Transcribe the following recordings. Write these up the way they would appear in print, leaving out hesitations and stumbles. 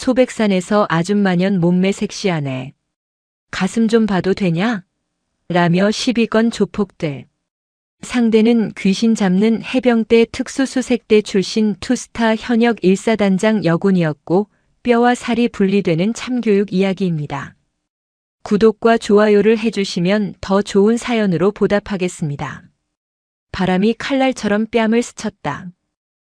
소백산에서 아줌마년 몸매 섹시하네. 가슴 좀 봐도 되냐? 라며 시비건 조폭들. 상대는 귀신 잡는 해병대 특수수색대 출신 투스타 현역 1사단장 여군이었고 뼈와 살이 분리되는 참교육 이야기입니다. 구독과 좋아요를 해주시면 더 좋은 사연으로 보답하겠습니다. 바람이 칼날처럼 뺨을 스쳤다.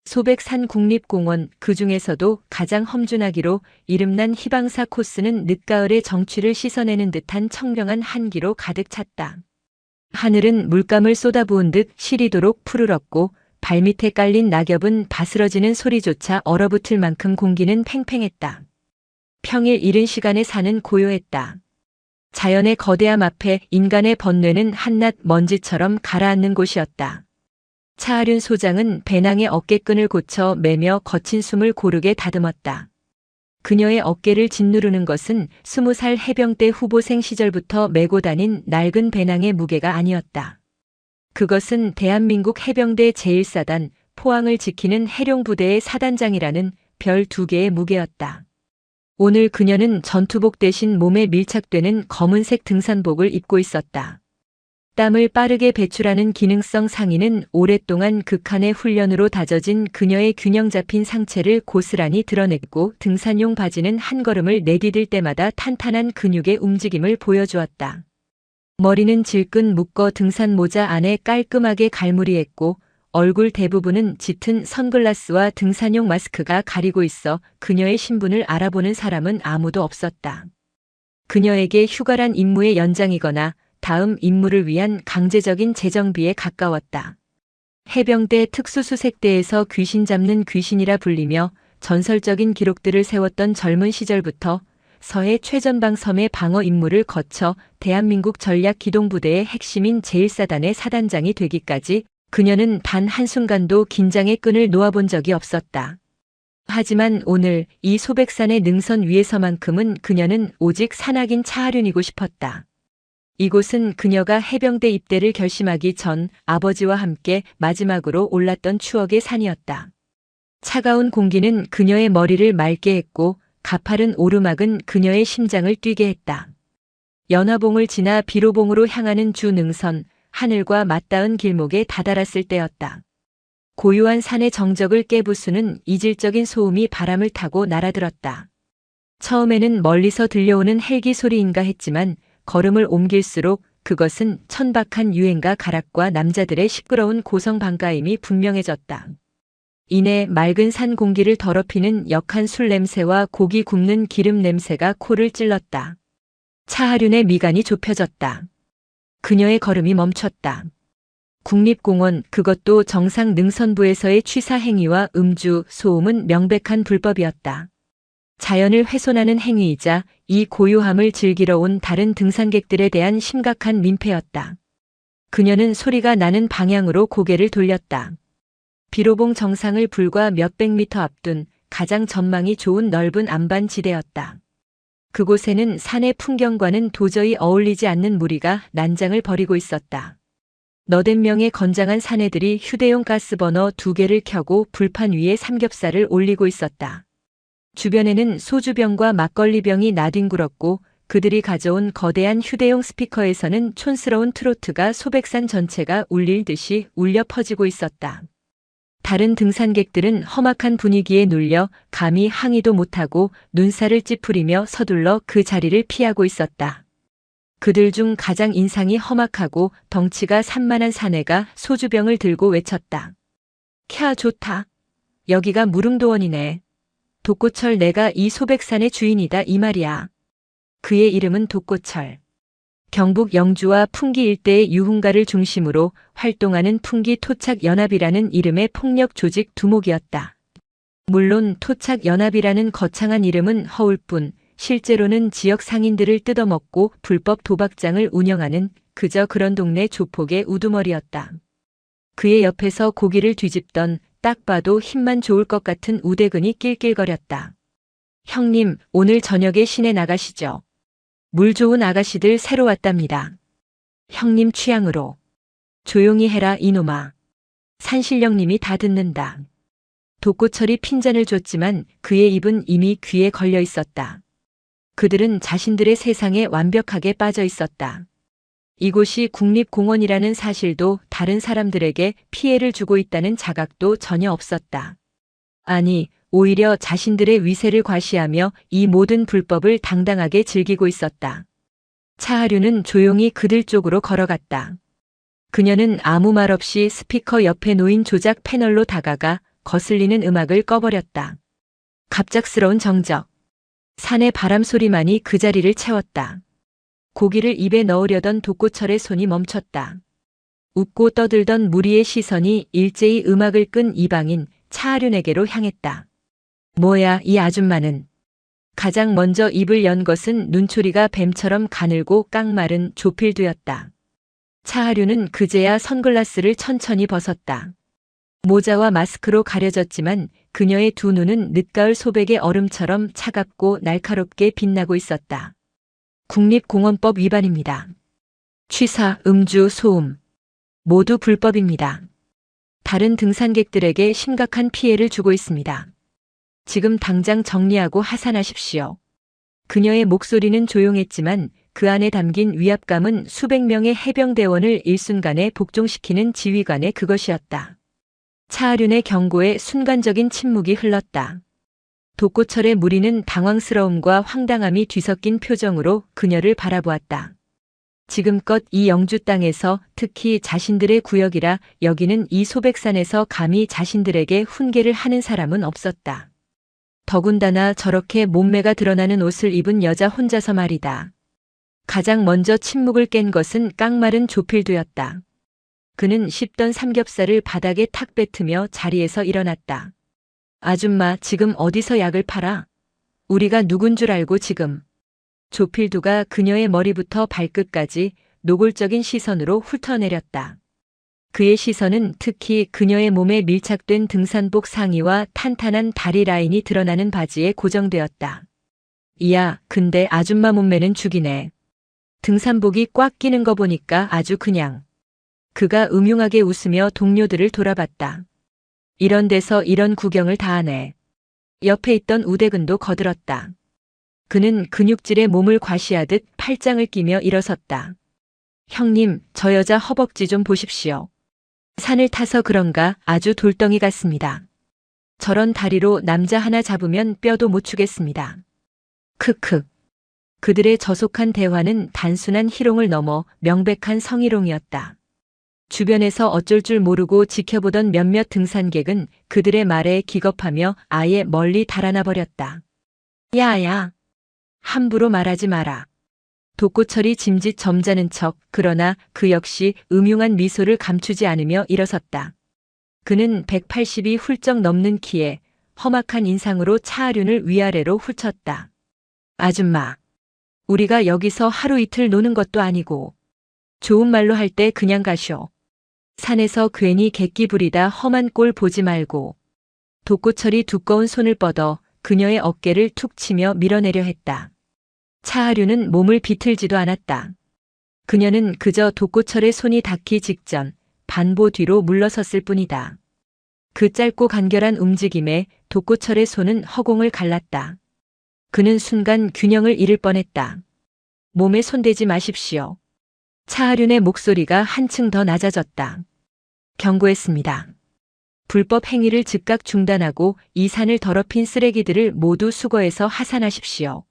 소백산 국립공원, 그 중에서도 가장 험준하기로 이름난 희방사 코스는 늦가을의 정취를 씻어내는 듯한 청명한 한기로 가득 찼다. 하늘은 물감을 쏟아부은 듯 시리도록 푸르렀고 발밑에 깔린 낙엽은 바스러지는 소리조차 얼어붙을 만큼 공기는 팽팽했다. 평일 이른 시간에 산은 고요했다. 자연의 거대함 앞에 인간의 번뇌는 한낱 먼지처럼 가라앉는 곳이었다. 차하륜 소장은 배낭의 어깨끈을 고쳐 매며 거친 숨을 고르게 다듬었다. 그녀의 어깨를 짓누르는 것은 20살 해병대 후보생 시절부터 메고 다닌 낡은 배낭의 무게가 아니었다. 그것은 대한민국 해병대 제1사단 포항을 지키는 해룡부대의 사단장이라는 별 2개의 무게였다. 오늘 그녀는 전투복 대신 몸에 밀착되는 검은색 등산복을 입고 있었다. 땀을 빠르게 배출하는 기능성 상의는 오랫동안 극한의 훈련으로 다져진 그녀의 균형 잡힌 상체를 고스란히 드러냈고 등산용 바지는 한 걸음을 내디딜 때마다 탄탄한 근육의 움직임을 보여주었다. 머리는 질끈 묶어 등산 모자 안에 깔끔하게 갈무리했고 얼굴 대부분은 짙은 선글라스와 등산용 마스크가 가리고 있어 그녀의 신분을 알아보는 사람은 아무도 없었다. 그녀에게 휴가란 임무의 연장이거나 다음 임무를 위한 강제적인 재정비에 가까웠다. 해병대 특수수색대에서 귀신 잡는 귀신이라 불리며 전설적인 기록들을 세웠던 젊은 시절부터 서해 최전방 섬의 방어 임무를 거쳐 대한민국 전략기동부대의 핵심인 제1사단의 사단장이 되기까지 그녀는 단 한순간도 긴장의 끈을 놓아본 적이 없었다. 하지만 오늘 이 소백산의 능선 위에서만큼은 그녀는 오직 산악인 차하륜이고 싶었다. 이곳은 그녀가 해병대 입대를 결심하기 전 아버지와 함께 마지막으로 올랐던 추억의 산이었다. 차가운 공기는 그녀의 머리를 맑게 했고 가파른 오르막은 그녀의 심장을 뛰게 했다. 연화봉을 지나 비로봉으로 향하는 주 능선, 하늘과 맞닿은 길목에 다다랐을 때였다. 고요한 산의 정적을 깨부수는 이질적인 소음이 바람을 타고 날아들었다. 처음에는 멀리서 들려오는 헬기 소리인가 했지만 걸음을 옮길수록 그것은 천박한 유행가 가락과 남자들의 시끄러운 고성 방가임이 분명해졌다. 이내 맑은 산 공기를 더럽히는 역한 술 냄새와 고기 굽는 기름 냄새가 코를 찔렀다. 차하륜의 미간이 좁혀졌다. 그녀의 걸음이 멈췄다. 국립공원, 그것도 정상 능선부에서의 취사 행위와 음주, 소음은 명백한 불법이었다. 자연을 훼손하는 행위이자 이 고요함을 즐기러 온 다른 등산객들에 대한 심각한 민폐였다. 그녀는 소리가 나는 방향으로 고개를 돌렸다. 비로봉 정상을 불과 몇백 미터 앞둔 가장 전망이 좋은 넓은 안반지대였다. 그곳에는 산의 풍경과는 도저히 어울리지 않는 무리가 난장을 벌이고 있었다. 너댓 명의 건장한 사내들이 휴대용 가스버너 2개를 켜고 불판 위에 삼겹살을 올리고 있었다. 주변에는 소주병과 막걸리병이 나뒹굴었고 그들이 가져온 거대한 휴대용 스피커에서는 촌스러운 트로트가 소백산 전체가 울릴 듯이 울려 퍼지고 있었다. 다른 등산객들은 험악한 분위기에 눌려 감히 항의도 못하고 눈살을 찌푸리며 서둘러 그 자리를 피하고 있었다. 그들 중 가장 인상이 험악하고 덩치가 산만한 사내가 소주병을 들고 외쳤다. 캬, 좋다. 여기가 무릉도원이네. 독고철, 내가 이 소백산의 주인이다 이 말이야. 그의 이름은 독고철. 경북 영주와 풍기 일대의 유흥가를 중심으로 활동하는 풍기 토착연합이라는 이름의 폭력 조직 두목이었다. 물론 토착연합이라는 거창한 이름은 허울 뿐 실제로는 지역 상인들을 뜯어먹고 불법 도박장을 운영하는 그저 그런 동네 조폭의 우두머리였다. 그의 옆에서 고기를 뒤집던 딱 봐도 힘만 좋을 것 같은 우대근이 낄낄거렸다. 형님, 오늘 저녁에 시내 나가시죠. 물 좋은 아가씨들 새로 왔답니다. 형님 취향으로. 조용히 해라 이놈아. 산신령님이 다 듣는다. 독고철이 핀잔을 줬지만 그의 입은 이미 귀에 걸려 있었다. 그들은 자신들의 세상에 완벽하게 빠져 있었다. 이곳이 국립공원이라는 사실도 다른 사람들에게 피해를 주고 있다는 자각도 전혀 없었다. 아니, 오히려 자신들의 위세를 과시하며 이 모든 불법을 당당하게 즐기고 있었다. 차하류는 조용히 그들 쪽으로 걸어갔다. 그녀는 아무 말 없이 스피커 옆에 놓인 조작 패널로 다가가 거슬리는 음악을 꺼버렸다. 갑작스러운 정적. 산의 바람 소리만이 그 자리를 채웠다. 고기를 입에 넣으려던 독고철의 손이 멈췄다. 웃고 떠들던 무리의 시선이 일제히 음악을 끈 이방인 차하륜에게로 향했다. 뭐야, 이 아줌마는. 가장 먼저 입을 연 것은 눈초리가 뱀처럼 가늘고 깡마른 조필두였다. 차하륜은 그제야 선글라스를 천천히 벗었다. 모자와 마스크로 가려졌지만 그녀의 두 눈은 늦가을 소백의 얼음처럼 차갑고 날카롭게 빛나고 있었다. 국립공원법 위반입니다. 취사, 음주, 소음. 모두 불법입니다. 다른 등산객들에게 심각한 피해를 주고 있습니다. 지금 당장 정리하고 하산하십시오. 그녀의 목소리는 조용했지만 그 안에 담긴 위압감은 수백 명의 해병대원을 일순간에 복종시키는 지휘관의 그것이었다. 차하륜의 경고에 순간적인 침묵이 흘렀다. 독고철의 무리는 당황스러움과 황당함이 뒤섞인 표정으로 그녀를 바라보았다. 지금껏 이 영주 땅에서 특히 자신들의 구역이라 여기는 이 소백산에서 감히 자신들에게 훈계를 하는 사람은 없었다. 더군다나 저렇게 몸매가 드러나는 옷을 입은 여자 혼자서 말이다. 가장 먼저 침묵을 깬 것은 깡마른 조필두였다. 그는 씹던 삼겹살을 바닥에 탁 뱉으며 자리에서 일어났다. 아줌마, 지금 어디서 약을 팔아? 우리가 누군 줄 알고 지금. 조필두가 그녀의 머리부터 발끝까지 노골적인 시선으로 훑어내렸다. 그의 시선은 특히 그녀의 몸에 밀착된 등산복 상의와 탄탄한 다리 라인이 드러나는 바지에 고정되었다. 이야, 근데 아줌마 몸매는 죽이네. 등산복이 꽉 끼는 거 보니까 아주 그냥. 그가 음흉하게 웃으며 동료들을 돌아봤다. 이런 데서 이런 구경을 다 하네. 옆에 있던 우대근도 거들었다. 그는 근육질의 몸을 과시하듯 팔짱을 끼며 일어섰다. 형님, 저 여자 허벅지 좀 보십시오. 산을 타서 그런가 아주 돌덩이 같습니다. 저런 다리로 남자 하나 잡으면 뼈도 못 추겠습니다. 크크. 그들의 저속한 대화는 단순한 희롱을 넘어 명백한 성희롱이었다. 주변에서 어쩔 줄 모르고 지켜보던 몇몇 등산객은 그들의 말에 기겁하며 아예 멀리 달아나 버렸다. 야야. 함부로 말하지 마라. 독고철이 짐짓 점잖은 척, 그러나 그 역시 음흉한 미소를 감추지 않으며 일어섰다. 그는 180이 훌쩍 넘는 키에 험악한 인상으로 차하륜을 위아래로 훑쳤다. 아줌마, 우리가 여기서 하루 이틀 노는 것도 아니고 좋은 말로 할 때 그냥 가쇼. 산에서 괜히 객기 부리다 험한 꼴 보지 말고. 독고철이 두꺼운 손을 뻗어 그녀의 어깨를 툭 치며 밀어내려 했다. 차하륜은 몸을 비틀지도 않았다. 그녀는 그저 독고철의 손이 닿기 직전 반보 뒤로 물러섰을 뿐이다. 그 짧고 간결한 움직임에 독고철의 손은 허공을 갈랐다. 그는 순간 균형을 잃을 뻔했다. 몸에 손대지 마십시오. 차하륜의 목소리가 한층 더 낮아졌다. 경고했습니다. 불법 행위를 즉각 중단하고 이 산을 더럽힌 쓰레기들을 모두 수거해서 하산하십시오.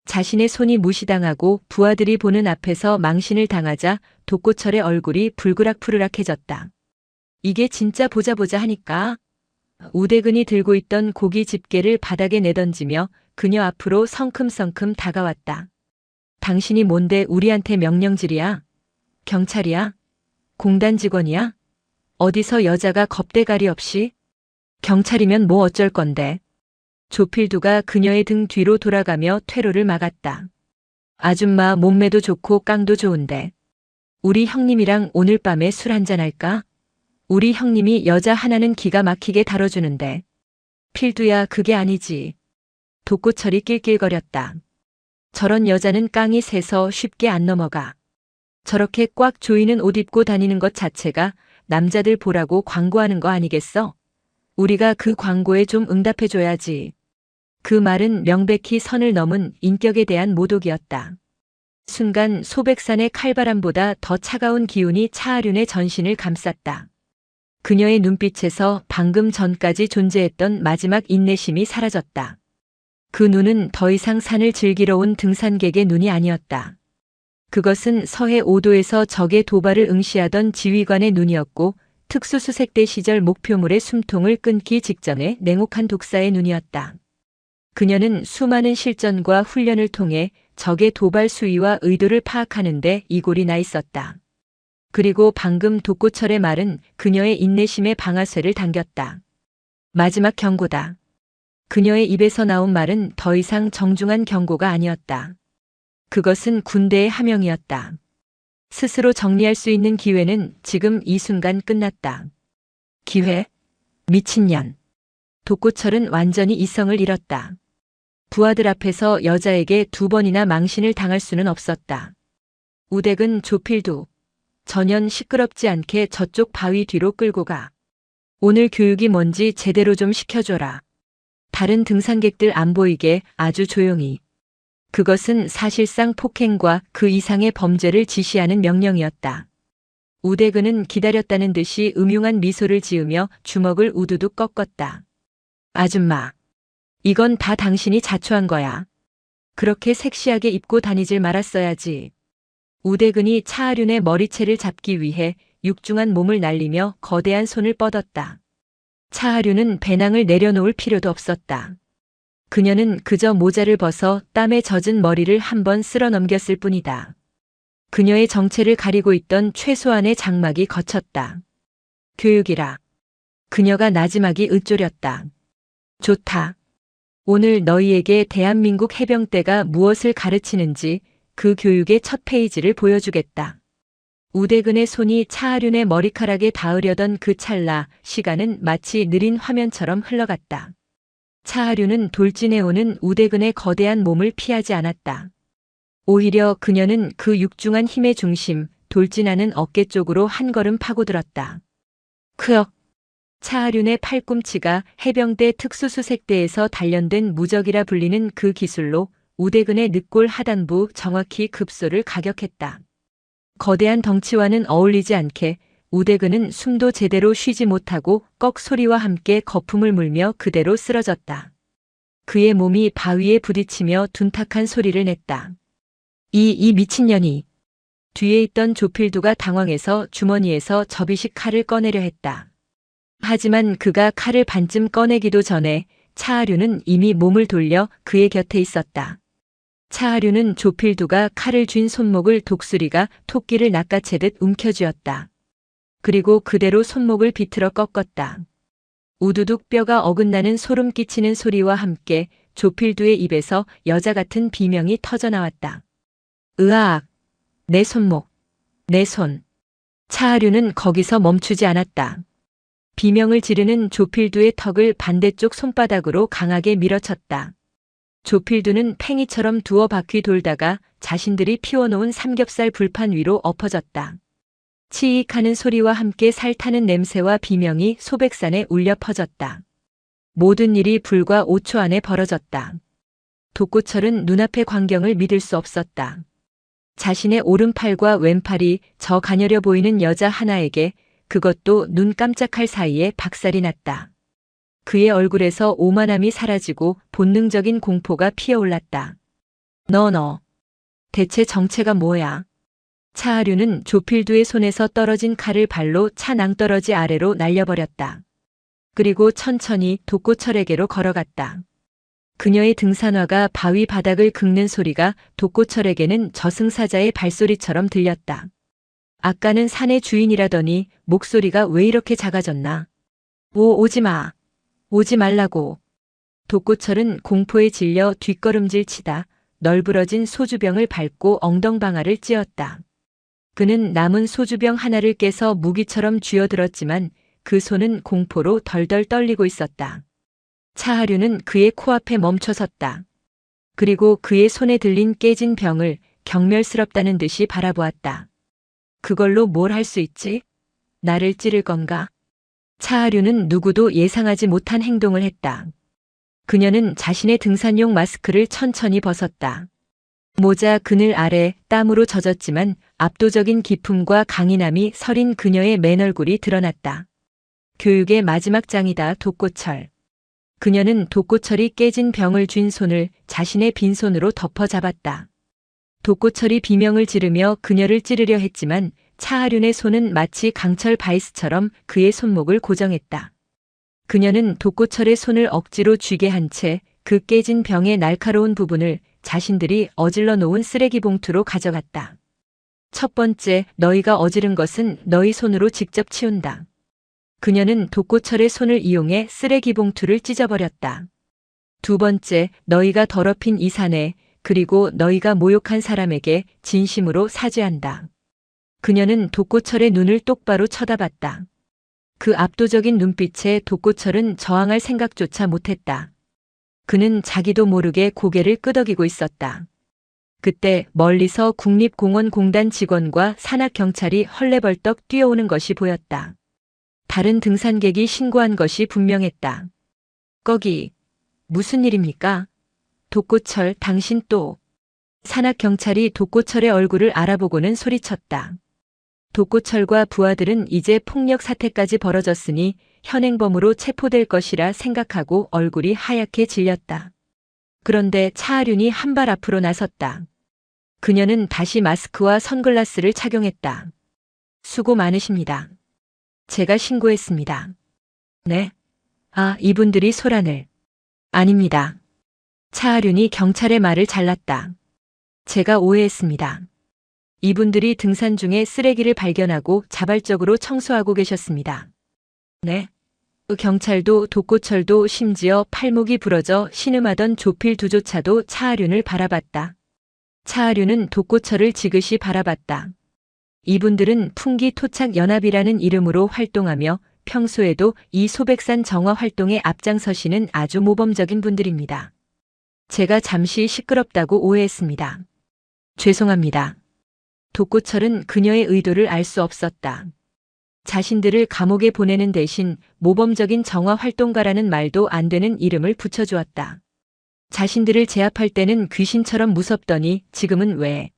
자신의 손이 무시당하고 부하들이 보는 앞에서 망신을 당하자 독고철의 얼굴이 불그락푸르락해졌다. 이게 진짜 보자 하니까. 우대근이 들고 있던 고기 집게를 바닥에 내던지며 그녀 앞으로 성큼성큼 다가왔다. 당신이 뭔데 우리한테 명령질이야? 경찰이야? 공단 직원이야? 어디서 여자가 겁대가리 없이? 경찰이면 뭐 어쩔 건데. 조필두가 그녀의 등 뒤로 돌아가며 퇴로를 막았다. 아줌마 몸매도 좋고 깡도 좋은데. 우리 형님이랑 오늘 밤에 술 한잔 할까? 우리 형님이 여자 하나는 기가 막히게 다뤄주는데. 필두야, 그게 아니지. 독고철이 낄낄거렸다. 저런 여자는 깡이 세서 쉽게 안 넘어가. 저렇게 꽉 조이는 옷 입고 다니는 것 자체가 남자들 보라고 광고하는 거 아니겠어? 우리가 그 광고에 좀 응답해줘야지. 그 말은 명백히 선을 넘은 인격에 대한 모독이었다. 순간 소백산의 칼바람보다 더 차가운 기운이 차하륜의 전신을 감쌌다. 그녀의 눈빛에서 방금 전까지 존재했던 마지막 인내심이 사라졌다. 그 눈은 더 이상 산을 즐기러 온 등산객의 눈이 아니었다. 그것은 서해 5도에서 적의 도발을 응시하던 지휘관의 눈이었고 특수수색대 시절 목표물의 숨통을 끊기 직전의 냉혹한 독사의 눈이었다. 그녀는 수많은 실전과 훈련을 통해 적의 도발 수위와 의도를 파악하는 데 이골이 나 있었다. 그리고 방금 독고철의 말은 그녀의 인내심의 방아쇠를 당겼다. 마지막 경고다. 그녀의 입에서 나온 말은 더 이상 정중한 경고가 아니었다. 그것은 군대의 하명이었다. 스스로 정리할 수 있는 기회는 지금 이 순간 끝났다. 기회? 미친년. 독고철은 완전히 이성을 잃었다. 부하들 앞에서 여자에게 2번이나 망신을 당할 수는 없었다. 우댁은 조필두. 전혀 시끄럽지 않게 저쪽 바위 뒤로 끌고 가. 오늘 교육이 뭔지 제대로 좀 시켜줘라. 다른 등산객들 안 보이게 아주 조용히. 그것은 사실상 폭행과 그 이상의 범죄를 지시하는 명령이었다. 우대근은 기다렸다는 듯이 음흉한 미소를 지으며 주먹을 우두둑 꺾었다. 아줌마. 이건 다 당신이 자초한 거야. 그렇게 섹시하게 입고 다니질 말았어야지. 우대근이 차하륜의 머리채를 잡기 위해 육중한 몸을 날리며 거대한 손을 뻗었다. 차하륜은 배낭을 내려놓을 필요도 없었다. 그녀는 그저 모자를 벗어 땀에 젖은 머리를 한번 쓸어 넘겼을 뿐이다. 그녀의 정체를 가리고 있던 최소한의 장막이 걷혔다. 교육이라. 그녀가 나지막이 으쪼렸다. 좋다. 오늘 너희에게 대한민국 해병대가 무엇을 가르치는지 그 교육의 첫 페이지를 보여주겠다. 우대근의 손이 차하륜의 머리카락에 닿으려던 그 찰나 시간은 마치 느린 화면처럼 흘러갔다. 차하륜은 돌진해오는 우대근의 거대한 몸을 피하지 않았다. 오히려 그녀는 그 육중한 힘의 중심, 돌진하는 어깨 쪽으로 한 걸음 파고들었다. 크억. 차하륜의 팔꿈치가 해병대 특수수색대에서 단련된 무적이라 불리는 그 기술로 우대근의 늑골 하단부 정확히 급소를 가격했다. 거대한 덩치와는 어울리지 않게 우대근은 숨도 제대로 쉬지 못하고 꺽 소리와 함께 거품을 물며 그대로 쓰러졌다. 그의 몸이 바위에 부딪히며 둔탁한 소리를 냈다. 이 미친년이. 뒤에 있던 조필두가 당황해서 주머니에서 접이식 칼을 꺼내려 했다. 하지만 그가 칼을 반쯤 꺼내기도 전에 차하륜은 이미 몸을 돌려 그의 곁에 있었다. 차하륜은 조필두가 칼을 쥔 손목을 독수리가 토끼를 낚아채듯 움켜쥐었다. 그리고 그대로 손목을 비틀어 꺾었다. 우두둑 뼈가 어긋나는 소름 끼치는 소리와 함께 조필두의 입에서 여자 같은 비명이 터져나왔다. 으악! 내 손목! 내 손! 차하륜은 거기서 멈추지 않았다. 비명을 지르는 조필두의 턱을 반대쪽 손바닥으로 강하게 밀어쳤다. 조필두는 팽이처럼 두어 바퀴 돌다가 자신들이 피워놓은 삼겹살 불판 위로 엎어졌다. 치익하는 소리와 함께 살타는 냄새와 비명이 소백산에 울려 퍼졌다. 모든 일이 불과 5초 안에 벌어졌다. 독고철은 눈앞의 광경을 믿을 수 없었다. 자신의 오른팔과 왼팔이 저 가녀려 보이는 여자 하나에게, 그것도 눈 깜짝할 사이에 박살이 났다. 그의 얼굴에서 오만함이 사라지고 본능적인 공포가 피어올랐다. 너. 대체 정체가 뭐야? 차하륜은 조필두의 손에서 떨어진 칼을 발로 차 낭떠러지 아래로 날려버렸다. 그리고 천천히 독고철에게로 걸어갔다. 그녀의 등산화가 바위 바닥을 긁는 소리가 독고철에게는 저승사자의 발소리처럼 들렸다. 아까는 산의 주인이라더니 목소리가 왜 이렇게 작아졌나? 오지 마. 오지 말라고. 독고철은 공포에 질려 뒷걸음질 치다 널브러진 소주병을 밟고 엉덩방아를 찧었다. 그는 남은 소주병 하나를 깨서 무기처럼 쥐어들었지만 그 손은 공포로 덜덜 떨리고 있었다. 차하륜은 그의 코앞에 멈춰섰다. 그리고 그의 손에 들린 깨진 병을 경멸스럽다는 듯이 바라보았다. 그걸로 뭘 할 수 있지? 나를 찌를 건가? 차하류는 누구도 예상하지 못한 행동을 했다. 그녀는 자신의 등산용 마스크를 천천히 벗었다. 모자 그늘 아래 땀으로 젖었지만 압도적인 기품과 강인함이 서린 그녀의 맨얼굴이 드러났다. 교육의 마지막 장이다. 독고철. 그녀는 독고철이 깨진 병을 쥔 손을 자신의 빈손으로 덮어 잡았다. 독고철이 비명을 지르며 그녀를 찌르려 했지만 차하륜의 손은 마치 강철 바이스처럼 그의 손목을 고정했다. 그녀는 독고철의 손을 억지로 쥐게 한 채 그 깨진 병의 날카로운 부분을 자신들이 어질러 놓은 쓰레기 봉투로 가져갔다. 첫 번째, 너희가 어지른 것은 너희 손으로 직접 치운다. 그녀는 독고철의 손을 이용해 쓰레기 봉투를 찢어버렸다. 두 번째, 너희가 더럽힌 이 사내, 그리고 너희가 모욕한 사람에게 진심으로 사죄한다. 그녀는 독고철의 눈을 똑바로 쳐다봤다. 그 압도적인 눈빛에 독고철은 저항할 생각조차 못했다. 그는 자기도 모르게 고개를 끄덕이고 있었다. 그때 멀리서 국립공원공단 직원과 산악경찰이 헐레벌떡 뛰어오는 것이 보였다. 다른 등산객이 신고한 것이 분명했다. 거기, 무슨 일입니까? 독고철, 당신 또. 산악경찰이 독고철의 얼굴을 알아보고는 소리쳤다. 독고철과 부하들은 이제 폭력 사태까지 벌어졌으니 현행범으로 체포될 것이라 생각하고 얼굴이 하얗게 질렸다. 그런데 차하륜이 한 발 앞으로 나섰다. 그녀는 다시 마스크와 선글라스를 착용했다. 수고 많으십니다. 제가 신고했습니다. 네? 아, 이분들이 소란을. 아닙니다. 차하륜이 경찰의 말을 잘랐다. 제가 오해했습니다. 이분들이 등산 중에 쓰레기를 발견하고 자발적으로 청소하고 계셨습니다. 네. 경찰도 독고철도 심지어 팔목이 부러져 신음하던 조필두조차도 차하륜을 바라봤다. 차하륜은 독고철을 지그시 바라봤다. 이분들은 풍기토착연합이라는 이름으로 활동하며 평소에도 이 소백산 정화 활동에 앞장서시는 아주 모범적인 분들입니다. 제가 잠시 시끄럽다고 오해했습니다. 죄송합니다. 독고철은 그녀의 의도를 알 수 없었다. 자신들을 감옥에 보내는 대신 모범적인 정화 활동가라는 말도 안 되는 이름을 붙여주었다. 자신들을 제압할 때는 귀신처럼 무섭더니 지금은 왜?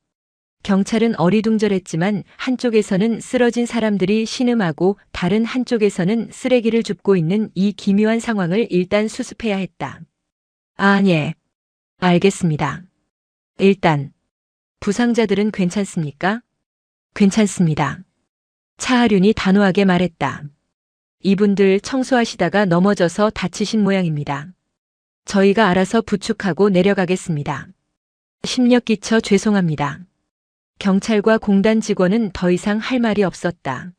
경찰은 어리둥절했지만 한쪽에서는 쓰러진 사람들이 신음하고 다른 한쪽에서는 쓰레기를 줍고 있는 이 기묘한 상황을 일단 수습해야 했다. 아, 예. 알겠습니다. 일단 부상자들은 괜찮습니까? 괜찮습니다. 차하륜이 단호하게 말했다. 이분들 청소하시다가 넘어져서 다치신 모양입니다. 저희가 알아서 부축하고 내려가겠습니다. 심력 끼쳐 죄송합니다. 경찰과 공단 직원은 더 이상 할 말이 없었다.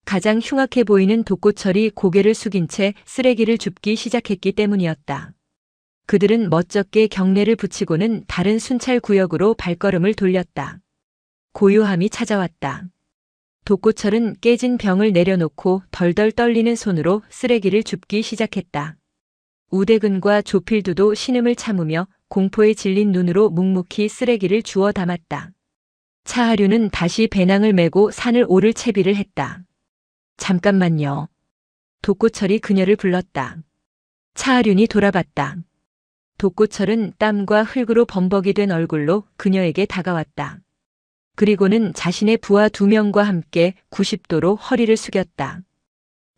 가장 흉악해 보이는 독고철이 고개를 숙인 채 쓰레기를 줍기 시작했기 때문이었다. 그들은 멋쩍게 경례를 붙이고는 다른 순찰 구역으로 발걸음을 돌렸다. 고요함이 찾아왔다. 독고철은 깨진 병을 내려놓고 덜덜 떨리는 손으로 쓰레기를 줍기 시작했다. 우대근과 조필두도 신음을 참으며 공포에 질린 눈으로 묵묵히 쓰레기를 주워 담았다. 차하륜은 다시 배낭을 메고 산을 오를 채비를 했다. 잠깐만요. 독고철이 그녀를 불렀다. 차하륜이 돌아봤다. 독고철은 땀과 흙으로 범벅이 된 얼굴로 그녀에게 다가왔다. 그리고는 자신의 부하 2명과 함께 90도로 허리를 숙였다.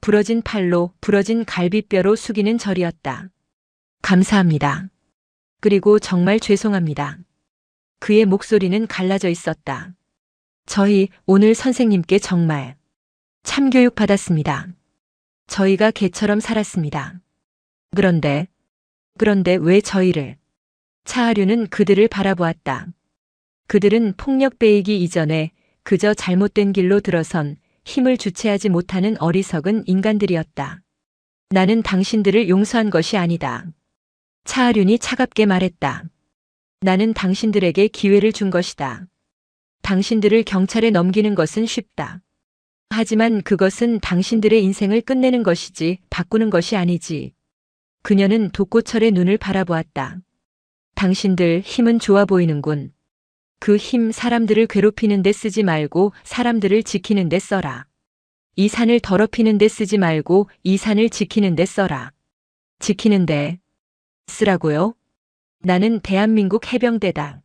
부러진 팔로 부러진 갈비뼈로 숙이는 절이었다. 감사합니다. 그리고 정말 죄송합니다. 그의 목소리는 갈라져 있었다. 저희 오늘 선생님께 정말 참교육 받았습니다. 저희가 개처럼 살았습니다. 그런데 왜 저희를? 차하륜은 그들을 바라보았다. 그들은 폭력 베이기 이전에 그저 잘못된 길로 들어선 힘을 주체하지 못하는 어리석은 인간들이었다. 나는 당신들을 용서한 것이 아니다. 차하륜이 차갑게 말했다. 나는 당신들에게 기회를 준 것이다. 당신들을 경찰에 넘기는 것은 쉽다. 하지만 그것은 당신들의 인생을 끝내는 것이지 바꾸는 것이 아니지. 그녀는 독고철의 눈을 바라보았다. 당신들 힘은 좋아 보이는군. 그 힘 사람들을 괴롭히는 데 쓰지 말고 사람들을 지키는 데 써라. 이 산을 더럽히는 데 쓰지 말고 이 산을 지키는 데 써라. 지키는 데 쓰라고요? 나는 대한민국 해병대다.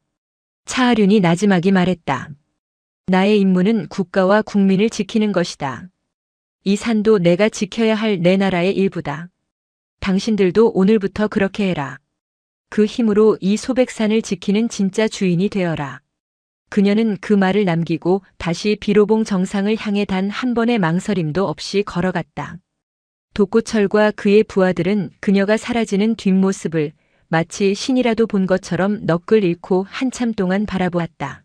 차하륜이 나지막이 말했다. 나의 임무는 국가와 국민을 지키는 것이다. 이 산도 내가 지켜야 할 내 나라의 일부다. 당신들도 오늘부터 그렇게 해라. 그 힘으로 이 소백산을 지키는 진짜 주인이 되어라. 그녀는 그 말을 남기고 다시 비로봉 정상을 향해 단 한 번의 망설임도 없이 걸어갔다. 독고철과 그의 부하들은 그녀가 사라지는 뒷모습을 마치 신이라도 본 것처럼 넋을 잃고 한참 동안 바라보았다.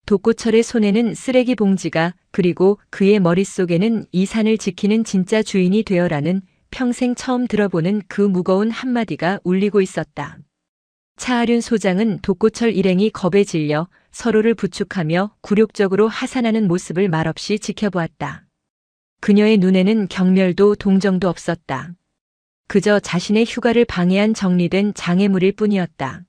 독고철의 손에는 쓰레기 봉지가, 그리고 그의 머릿속에는 이 산을 지키는 진짜 주인이 되어라는 평생 처음 들어보는 그 무거운 한마디가 울리고 있었다. 차하륜 소장은 독고철 일행이 겁에 질려 서로를 부축하며 굴욕적으로 하산하는 모습을 말없이 지켜보았다. 그녀의 눈에는 경멸도 동정도 없었다. 그저 자신의 휴가를 방해한 정리된 장애물일 뿐이었다.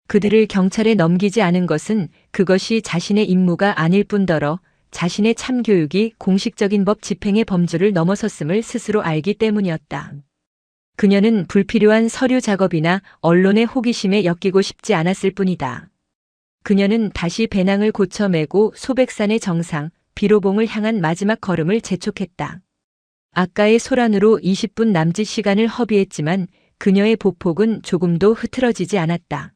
그들을 경찰에 넘기지 않은 것은 그것이 자신의 임무가 아닐 뿐더러 자신의 참교육이 공식적인 법 집행의 범주를 넘어섰음을 스스로 알기 때문이었다. 그녀는 불필요한 서류 작업이나 언론의 호기심에 엮이고 싶지 않았을 뿐이다. 그녀는 다시 배낭을 고쳐 메고 소백산의 정상, 비로봉을 향한 마지막 걸음을 재촉했다. 아까의 소란으로 20분 남짓 시간을 허비했지만 그녀의 보폭은 조금도 흐트러지지 않았다.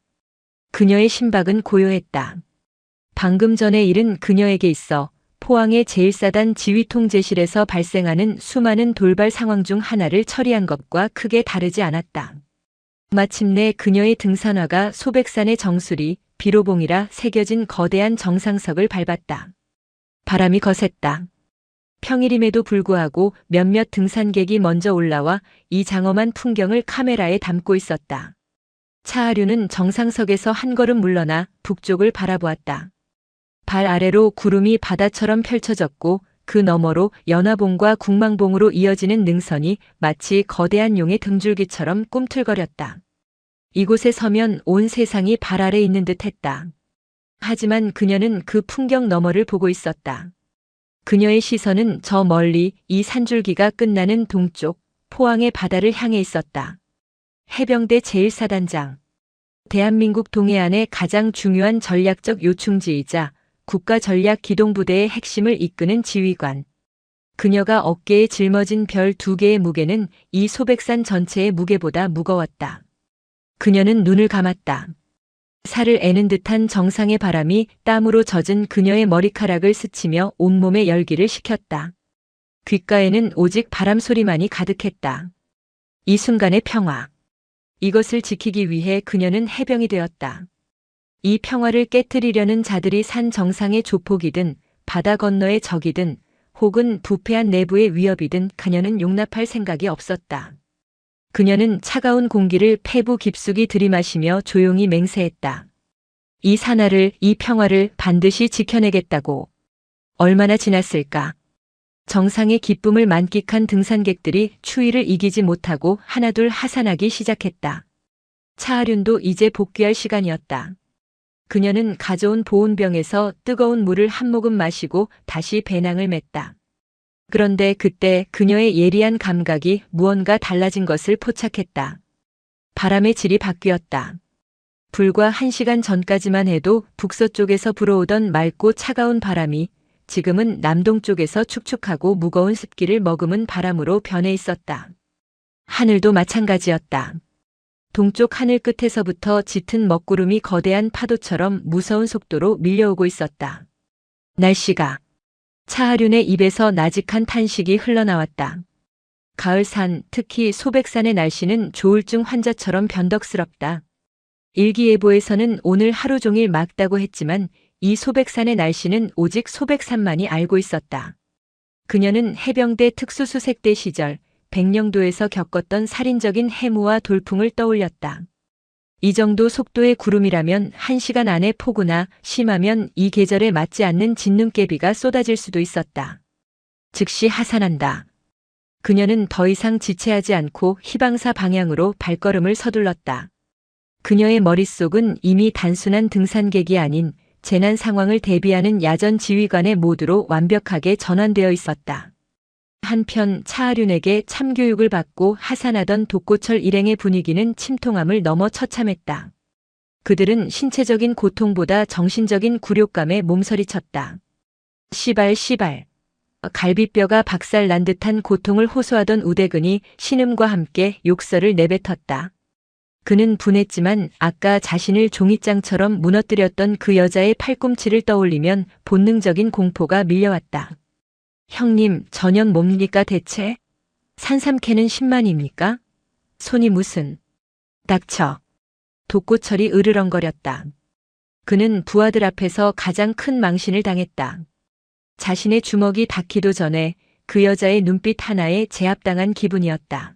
그녀의 심박은 고요했다. 방금 전의 일은 그녀에게 있어 포항의 제1사단 지휘통제실에서 발생하는 수많은 돌발 상황 중 하나를 처리한 것과 크게 다르지 않았다. 마침내 그녀의 등산화가 소백산의 정수리, 비로봉이라 새겨진 거대한 정상석을 밟았다. 바람이 거셌다. 평일임에도 불구하고 몇몇 등산객이 먼저 올라와 이 장엄한 풍경을 카메라에 담고 있었다. 차하륜은 정상석에서 한 걸음 물러나 북쪽을 바라보았다. 발 아래로 구름이 바다처럼 펼쳐졌고 그 너머로 연화봉과 국망봉으로 이어지는 능선이 마치 거대한 용의 등줄기처럼 꿈틀거렸다. 이곳에 서면 온 세상이 발 아래 있는 듯 했다. 하지만 그녀는 그 풍경 너머를 보고 있었다. 그녀의 시선은 저 멀리 이 산줄기가 끝나는 동쪽 포항의 바다를 향해 있었다. 해병대 제1사단장. 대한민국 동해안의 가장 중요한 전략적 요충지이자 국가전략기동부대의 핵심을 이끄는 지휘관. 그녀가 어깨에 짊어진 별 2개의 무게는 이 소백산 전체의 무게보다 무거웠다. 그녀는 눈을 감았다. 살을 애는 듯한 정상의 바람이 땀으로 젖은 그녀의 머리카락을 스치며 온몸에 열기를 식혔다. 귓가에는 오직 바람 소리만이 가득했다. 이 순간의 평화. 이것을 지키기 위해 그녀는 해병이 되었다. 이 평화를 깨트리려는 자들이 산 정상의 조폭이든 바다 건너의 적이든 혹은 부패한 내부의 위협이든 그녀는 용납할 생각이 없었다. 그녀는 차가운 공기를 폐부 깊숙이 들이마시며 조용히 맹세했다. 이 산하를, 이 평화를 반드시 지켜내겠다고. 얼마나 지났을까? 정상의 기쁨을 만끽한 등산객들이 추위를 이기지 못하고 하나둘 하산하기 시작했다. 차하륜도 이제 복귀할 시간이었다. 그녀는 가져온 보온병에서 뜨거운 물을 한 모금 마시고 다시 배낭을 맸다. 그런데 그때 그녀의 예리한 감각이 무언가 달라진 것을 포착했다. 바람의 질이 바뀌었다. 불과 1시간 전까지만 해도 북서쪽에서 불어오던 맑고 차가운 바람이 지금은 남동쪽에서 축축하고 무거운 습기를 머금은 바람으로 변해 있었다. 하늘도 마찬가지였다. 동쪽 하늘 끝에서부터 짙은 먹구름이 거대한 파도처럼 무서운 속도로 밀려오고 있었다. 날씨가. 차하륜의 입에서 나직한 탄식이 흘러나왔다. 가을산, 특히 소백산의 날씨는 조울증 환자처럼 변덕스럽다. 일기예보에서는 오늘 하루 종일 맑다고 했지만 이 소백산의 날씨는 오직 소백산만이 알고 있었다. 그녀는 해병대 특수수색대 시절 백령도에서 겪었던 살인적인 해무와 돌풍을 떠올렸다. 이 정도 속도의 구름이라면 1시간 안에 폭우나 심하면 이 계절에 맞지 않는 진눈깨비가 쏟아질 수도 있었다. 즉시 하산한다. 그녀는 더 이상 지체하지 않고 희방사 방향으로 발걸음을 서둘렀다. 그녀의 머릿속은 이미 단순한 등산객이 아닌 재난 상황을 대비하는 야전 지휘관의 모드로 완벽하게 전환되어 있었다. 한편 차하륜에게 참교육을 받고 하산하던 독고철 일행의 분위기는 침통함을 넘어 처참했다. 그들은 신체적인 고통보다 정신적인 굴욕감에 몸서리쳤다. 시발 시발. 갈비뼈가 박살난 듯한 고통을 호소하던 우대근이 신음과 함께 욕설을 내뱉었다. 그는 분했지만 아까 자신을 종잇장처럼 무너뜨렸던 그 여자의 팔꿈치를 떠올리면 본능적인 공포가 밀려왔다. 형님, 전연 뭡니까 대체? 산삼캐는 10만입니까? 손이 무슨? 닥쳐. 독고철이 으르렁거렸다. 그는 부하들 앞에서 가장 큰 망신을 당했다. 자신의 주먹이 닿기도 전에 그 여자의 눈빛 하나에 제압당한 기분이었다.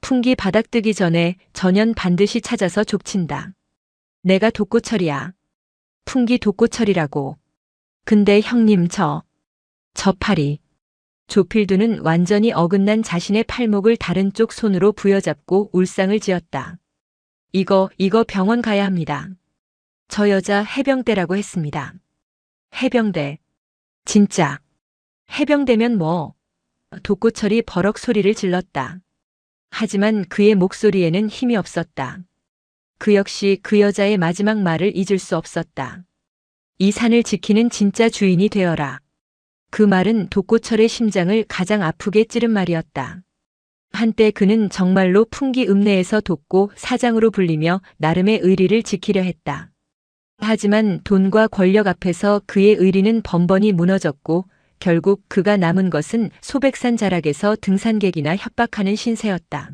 풍기 바닥뜨기 전에 전연 반드시 찾아서 족친다. 내가 독고철이야. 풍기 독고철이라고. 근데 형님 저 팔이. 조필두는 완전히 어긋난 자신의 팔목을 다른 쪽 손으로 부여잡고 울상을 지었다. 이거 병원 가야 합니다. 저 여자 해병대라고 했습니다. 해병대. 진짜. 해병대면 뭐. 독고철이 버럭 소리를 질렀다. 하지만 그의 목소리에는 힘이 없었다. 그 역시 그 여자의 마지막 말을 잊을 수 없었다. 이 산을 지키는 진짜 주인이 되어라. 그 말은 독고철의 심장을 가장 아프게 찌른 말이었다. 한때 그는 정말로 풍기 읍내에서 돕고 사장으로 불리며 나름의 의리를 지키려 했다. 하지만 돈과 권력 앞에서 그의 의리는 번번이 무너졌고 결국 그가 남은 것은 소백산 자락에서 등산객이나 협박하는 신세였다.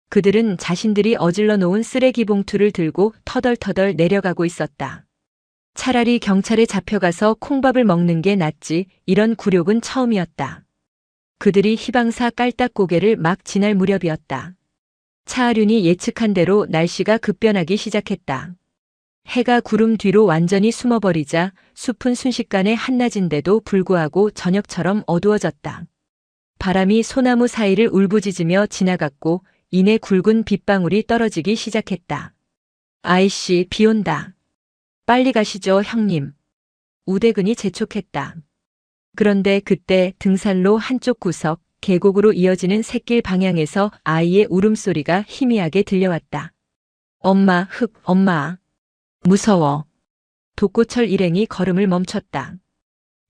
그들은 자신들이 어질러 놓은 쓰레기 봉투를 들고 터덜터덜 내려가고 있었다. 차라리 경찰에 잡혀가서 콩밥을 먹는 게 낫지 이런 굴욕은 처음이었다. 그들이 희방사 깔딱고개를 막 지날 무렵이었다. 차하륜이 예측한 대로 날씨가 급변하기 시작했다. 해가 구름 뒤로 완전히 숨어버리자 숲은 순식간에 한낮인데도 불구하고 저녁처럼 어두워졌다. 바람이 소나무 사이를 울부짖으며 지나갔고 이내 굵은 빗방울이 떨어지기 시작했다. 아이씨, 비 온다. 빨리 가시죠, 형님. 우대근이 재촉했다. 그런데 그때 등산로 한쪽 구석, 계곡으로 이어지는 샛길 방향에서 아이의 울음소리가 희미하게 들려왔다. 엄마, 엄마. 무서워. 독고철 일행이 걸음을 멈췄다.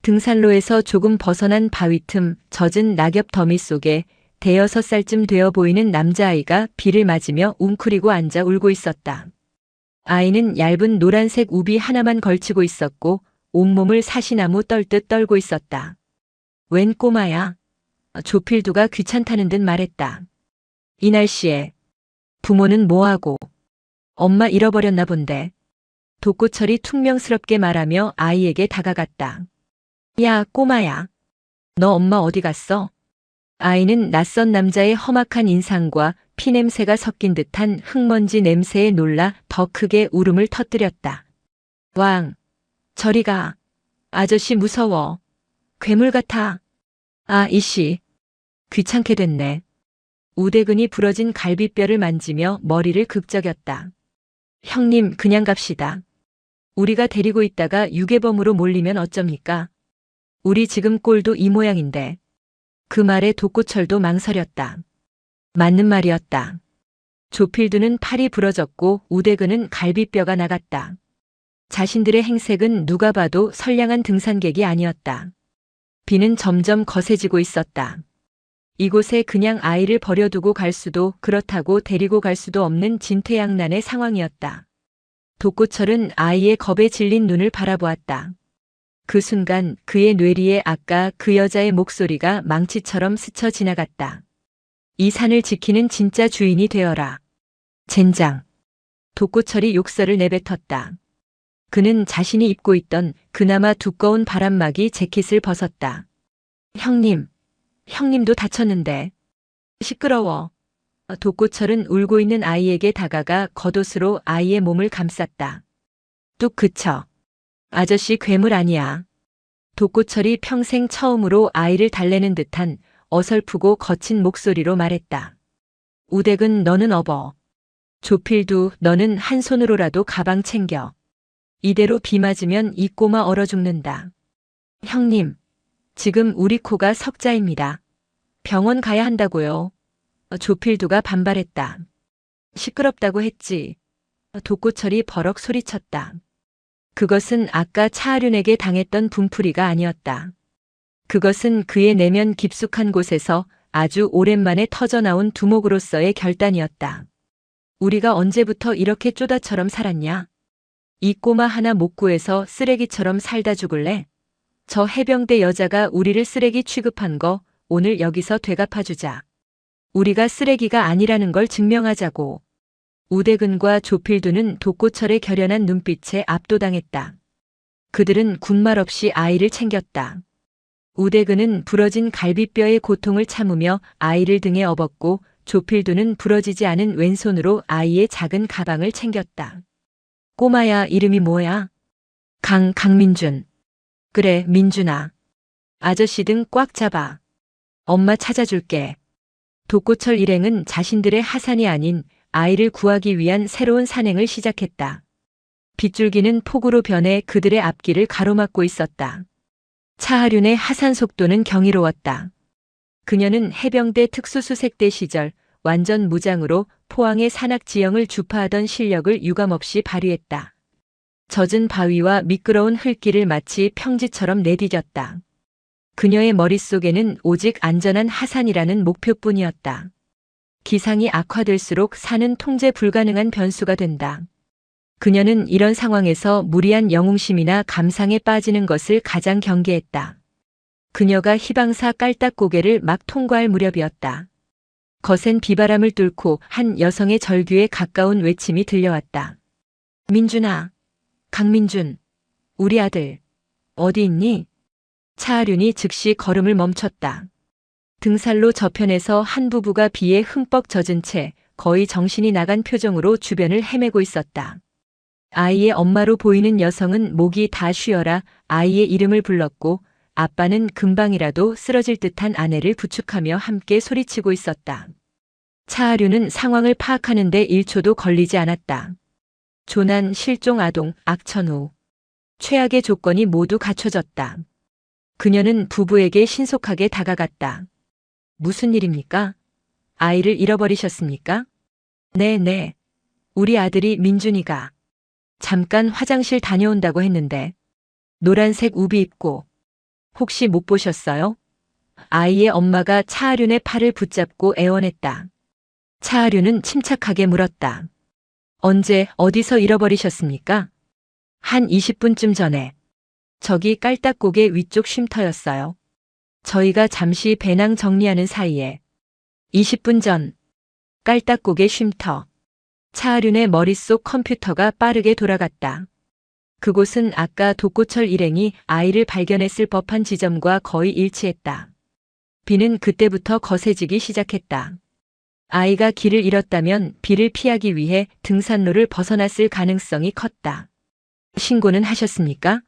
등산로에서 조금 벗어난 바위 틈 젖은 낙엽 더미 속에 대여섯 살쯤 되어 보이는 남자아이가 비를 맞으며 웅크리고 앉아 울고 있었다. 아이는 얇은 노란색 우비 하나만 걸치고 있었고 온몸을 사시나무 떨듯 떨고 있었다. 웬 꼬마야? 조필두가 귀찮다는 듯 말했다. 이 날씨에 부모는 뭐하고? 엄마 잃어버렸나 본데. 독고철이 퉁명스럽게 말하며 아이에게 다가갔다. 야, 꼬마야. 너 엄마 어디 갔어? 아이는 낯선 남자의 험악한 인상과 피냄새가 섞인 듯한 흙먼지 냄새에 놀라 더 크게 울음을 터뜨렸다. 왕, 저리 가. 아저씨 무서워. 괴물 같아. 아, 이씨. 귀찮게 됐네. 우대근이 부러진 갈비뼈를 만지며 머리를 극적였다. 형님, 그냥 갑시다. 우리가 데리고 있다가 유괴범으로 몰리면 어쩝니까? 우리 지금 꼴도 이 모양인데. 그 말에 독고철도 망설였다. 맞는 말이었다. 조필두는 팔이 부러졌고 우대근은 갈비뼈가 나갔다. 자신들의 행색은 누가 봐도 선량한 등산객이 아니었다. 비는 점점 거세지고 있었다. 이곳에 그냥 아이를 버려두고 갈 수도 그렇다고 데리고 갈 수도 없는 진퇴양난의 상황이었다. 독고철은 아이의 겁에 질린 눈을 바라보았다. 그 순간 그의 뇌리에 아까 그 여자의 목소리가 망치처럼 스쳐 지나갔다. 이 산을 지키는 진짜 주인이 되어라. 젠장. 독고철이 욕설을 내뱉었다. 그는 자신이 입고 있던 그나마 두꺼운 바람막이 재킷을 벗었다. 형님도 다쳤는데. 시끄러워. 독고철은 울고 있는 아이에게 다가가 겉옷으로 아이의 몸을 감쌌다. 뚝 그쳐. 아저씨 괴물 아니야. 독고철이 평생 처음으로 아이를 달래는 듯한 어설프고 거친 목소리로 말했다. 우대근 너는 업어. 조필두 너는 한 손으로라도 가방 챙겨. 이대로 비 맞으면 이 꼬마 얼어 죽는다. 형님, 지금 우리 코가 석자입니다. 병원 가야 한다고요. 조필두가 반발했다. 시끄럽다고 했지. 독고철이 버럭 소리쳤다. 그것은 아까 차하륜에게 당했던 분풀이가 아니었다. 그것은 그의 내면 깊숙한 곳에서 아주 오랜만에 터져나온 두목으로서의 결단이었다. 우리가 언제부터 이렇게 쪼다처럼 살았냐? 이 꼬마 하나 못 구해서 쓰레기처럼 살다 죽을래? 저 해병대 여자가 우리를 쓰레기 취급한 거 오늘 여기서 되갚아주자. 우리가 쓰레기가 아니라는 걸 증명하자고. 우대근과 조필두는 독고철의 결연한 눈빛에 압도당했다. 그들은 군말 없이 아이를 챙겼다. 우대근은 부러진 갈비뼈의 고통을 참으며 아이를 등에 업었고 조필두는 부러지지 않은 왼손으로 아이의 작은 가방을 챙겼다. 꼬마야, 이름이 뭐야? 강민준. 그래, 민준아. 아저씨 등 꽉 잡아. 엄마 찾아줄게. 독고철 일행은 자신들의 하산이 아닌 아이를 구하기 위한 새로운 산행을 시작했다. 빗줄기는 폭우로 변해 그들의 앞길을 가로막고 있었다. 차하륜의 하산 속도는 경이로웠다. 그녀는 해병대 특수수색대 시절 완전 무장으로 포항의 산악 지형을 주파하던 실력을 유감없이 발휘했다. 젖은 바위와 미끄러운 흙길을 마치 평지처럼 내디뎠다. 그녀의 머릿속에는 오직 안전한 하산이라는 목표뿐이었다. 기상이 악화될수록 산은 통제 불가능한 변수가 된다. 그녀는 이런 상황에서 무리한 영웅심이나 감상에 빠지는 것을 가장 경계했다. 그녀가 희방사 깔딱고개를 막 통과할 무렵이었다. 거센 비바람을 뚫고 한 여성의 절규에 가까운 외침이 들려왔다. 민준아, 강민준, 우리 아들, 어디 있니? 차하륜이 즉시 걸음을 멈췄다. 등살로 저편에서 한 부부가 비에 흠뻑 젖은 채 거의 정신이 나간 표정으로 주변을 헤매고 있었다. 아이의 엄마로 보이는 여성은 목이 다 쉬어라 아이의 이름을 불렀고 아빠는 금방이라도 쓰러질 듯한 아내를 부축하며 함께 소리치고 있었다. 차하륜은 상황을 파악하는 데 1초도 걸리지 않았다. 조난, 실종 아동, 악천후. 최악의 조건이 모두 갖춰졌다. 그녀는 부부에게 신속하게 다가갔다. 무슨 일입니까? 아이를 잃어버리셨습니까? 네. 우리 아들이 민준이가 잠깐 화장실 다녀온다고 했는데 노란색 우비 입고 혹시 못 보셨어요? 아이의 엄마가 차하륜의 팔을 붙잡고 애원했다. 차하륜은 침착하게 물었다. 언제 어디서 잃어버리셨습니까? 한 20분쯤 전에. 저기 깔딱고개 위쪽 쉼터였어요. 저희가 잠시 배낭 정리하는 사이에. 20분 전. 깔딱고개 쉼터. 차하륜의 머릿속 컴퓨터가 빠르게 돌아갔다. 그곳은 아까 독고철 일행이 아이를 발견했을 법한 지점과 거의 일치했다. 비는 그때부터 거세지기 시작했다. 아이가 길을 잃었다면 비를 피하기 위해 등산로를 벗어났을 가능성이 컸다. 신고는 하셨습니까?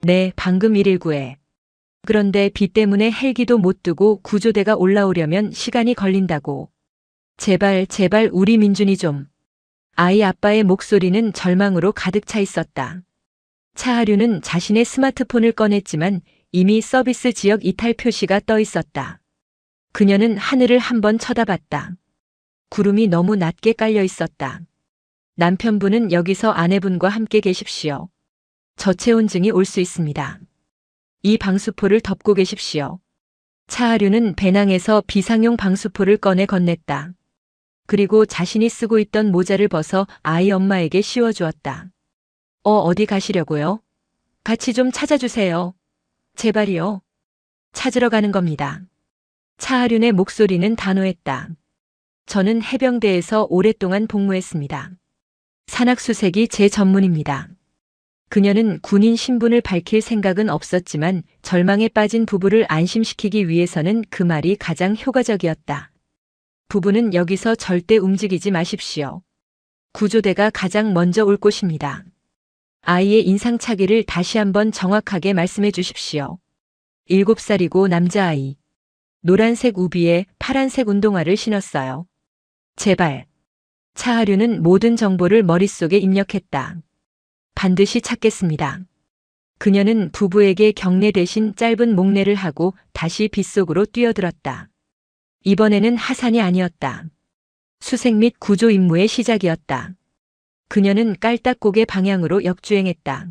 네, 방금 119에. 그런데 비 때문에 헬기도 못 뜨고 구조대가 올라오려면 시간이 걸린다고. 제발 우리 민준이 좀. 아이 아빠의 목소리는 절망으로 가득 차 있었다. 차하륜은 자신의 스마트폰을 꺼냈지만 이미 서비스 지역 이탈 표시가 떠 있었다. 그녀는 하늘을 한번 쳐다봤다. 구름이 너무 낮게 깔려 있었다. 남편분은 여기서 아내분과 함께 계십시오. 저체온증이 올 수 있습니다. 이 방수포를 덮고 계십시오. 차하륜은 배낭에서 비상용 방수포를 꺼내 건넸다. 그리고 자신이 쓰고 있던 모자를 벗어 아이 엄마에게 씌워주었다. 어디 가시려고요? 같이 좀 찾아주세요. 제발이요. 찾으러 가는 겁니다. 차하륜의 목소리는 단호했다. 저는 해병대에서 오랫동안 복무했습니다. 산악수색이 제 전문입니다. 그녀는 군인 신분을 밝힐 생각은 없었지만 절망에 빠진 부부를 안심시키기 위해서는 그 말이 가장 효과적이었다. 부부는 여기서 절대 움직이지 마십시오. 구조대가 가장 먼저 올 곳입니다. 아이의 인상착의를 다시 한번 정확하게 말씀해 주십시오. 7살이고 남자아이. 노란색 우비에 파란색 운동화를 신었어요. 제발. 차하륜은 모든 정보를 머릿속에 입력했다. 반드시 찾겠습니다. 그녀는 부부에게 경례 대신 짧은 목례를 하고 다시 빗속으로 뛰어들었다. 이번에는 하산이 아니었다. 수색 및 구조 임무의 시작이었다. 그녀는 깔딱고개 방향으로 역주행했다.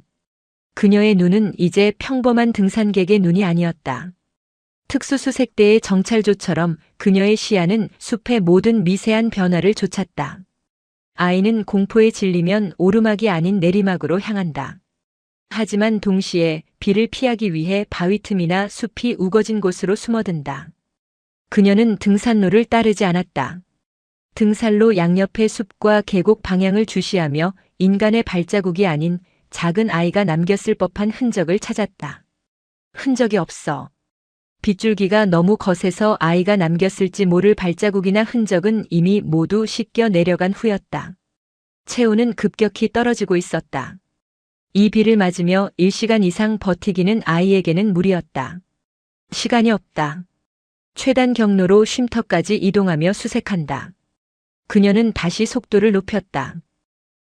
그녀의 눈은 이제 평범한 등산객의 눈이 아니었다. 특수수색대의 정찰조처럼 그녀의 시야는 숲의 모든 미세한 변화를 쫓았다. 아이는 공포에 질리면 오르막이 아닌 내리막으로 향한다. 하지만 동시에 비를 피하기 위해 바위 틈이나 숲이 우거진 곳으로 숨어든다. 그녀는 등산로를 따르지 않았다. 등산로 양옆의 숲과 계곡 방향을 주시하며 인간의 발자국이 아닌 작은 아이가 남겼을 법한 흔적을 찾았다. 흔적이 없어. 빗줄기가 너무 거세서 아이가 남겼을지 모를 발자국이나 흔적은 이미 모두 씻겨 내려간 후였다. 체온은 급격히 떨어지고 있었다. 이 비를 맞으며 1시간 이상 버티기는 아이에게는 무리였다. 시간이 없다. 최단 경로로 쉼터까지 이동하며 수색한다. 그녀는 다시 속도를 높였다.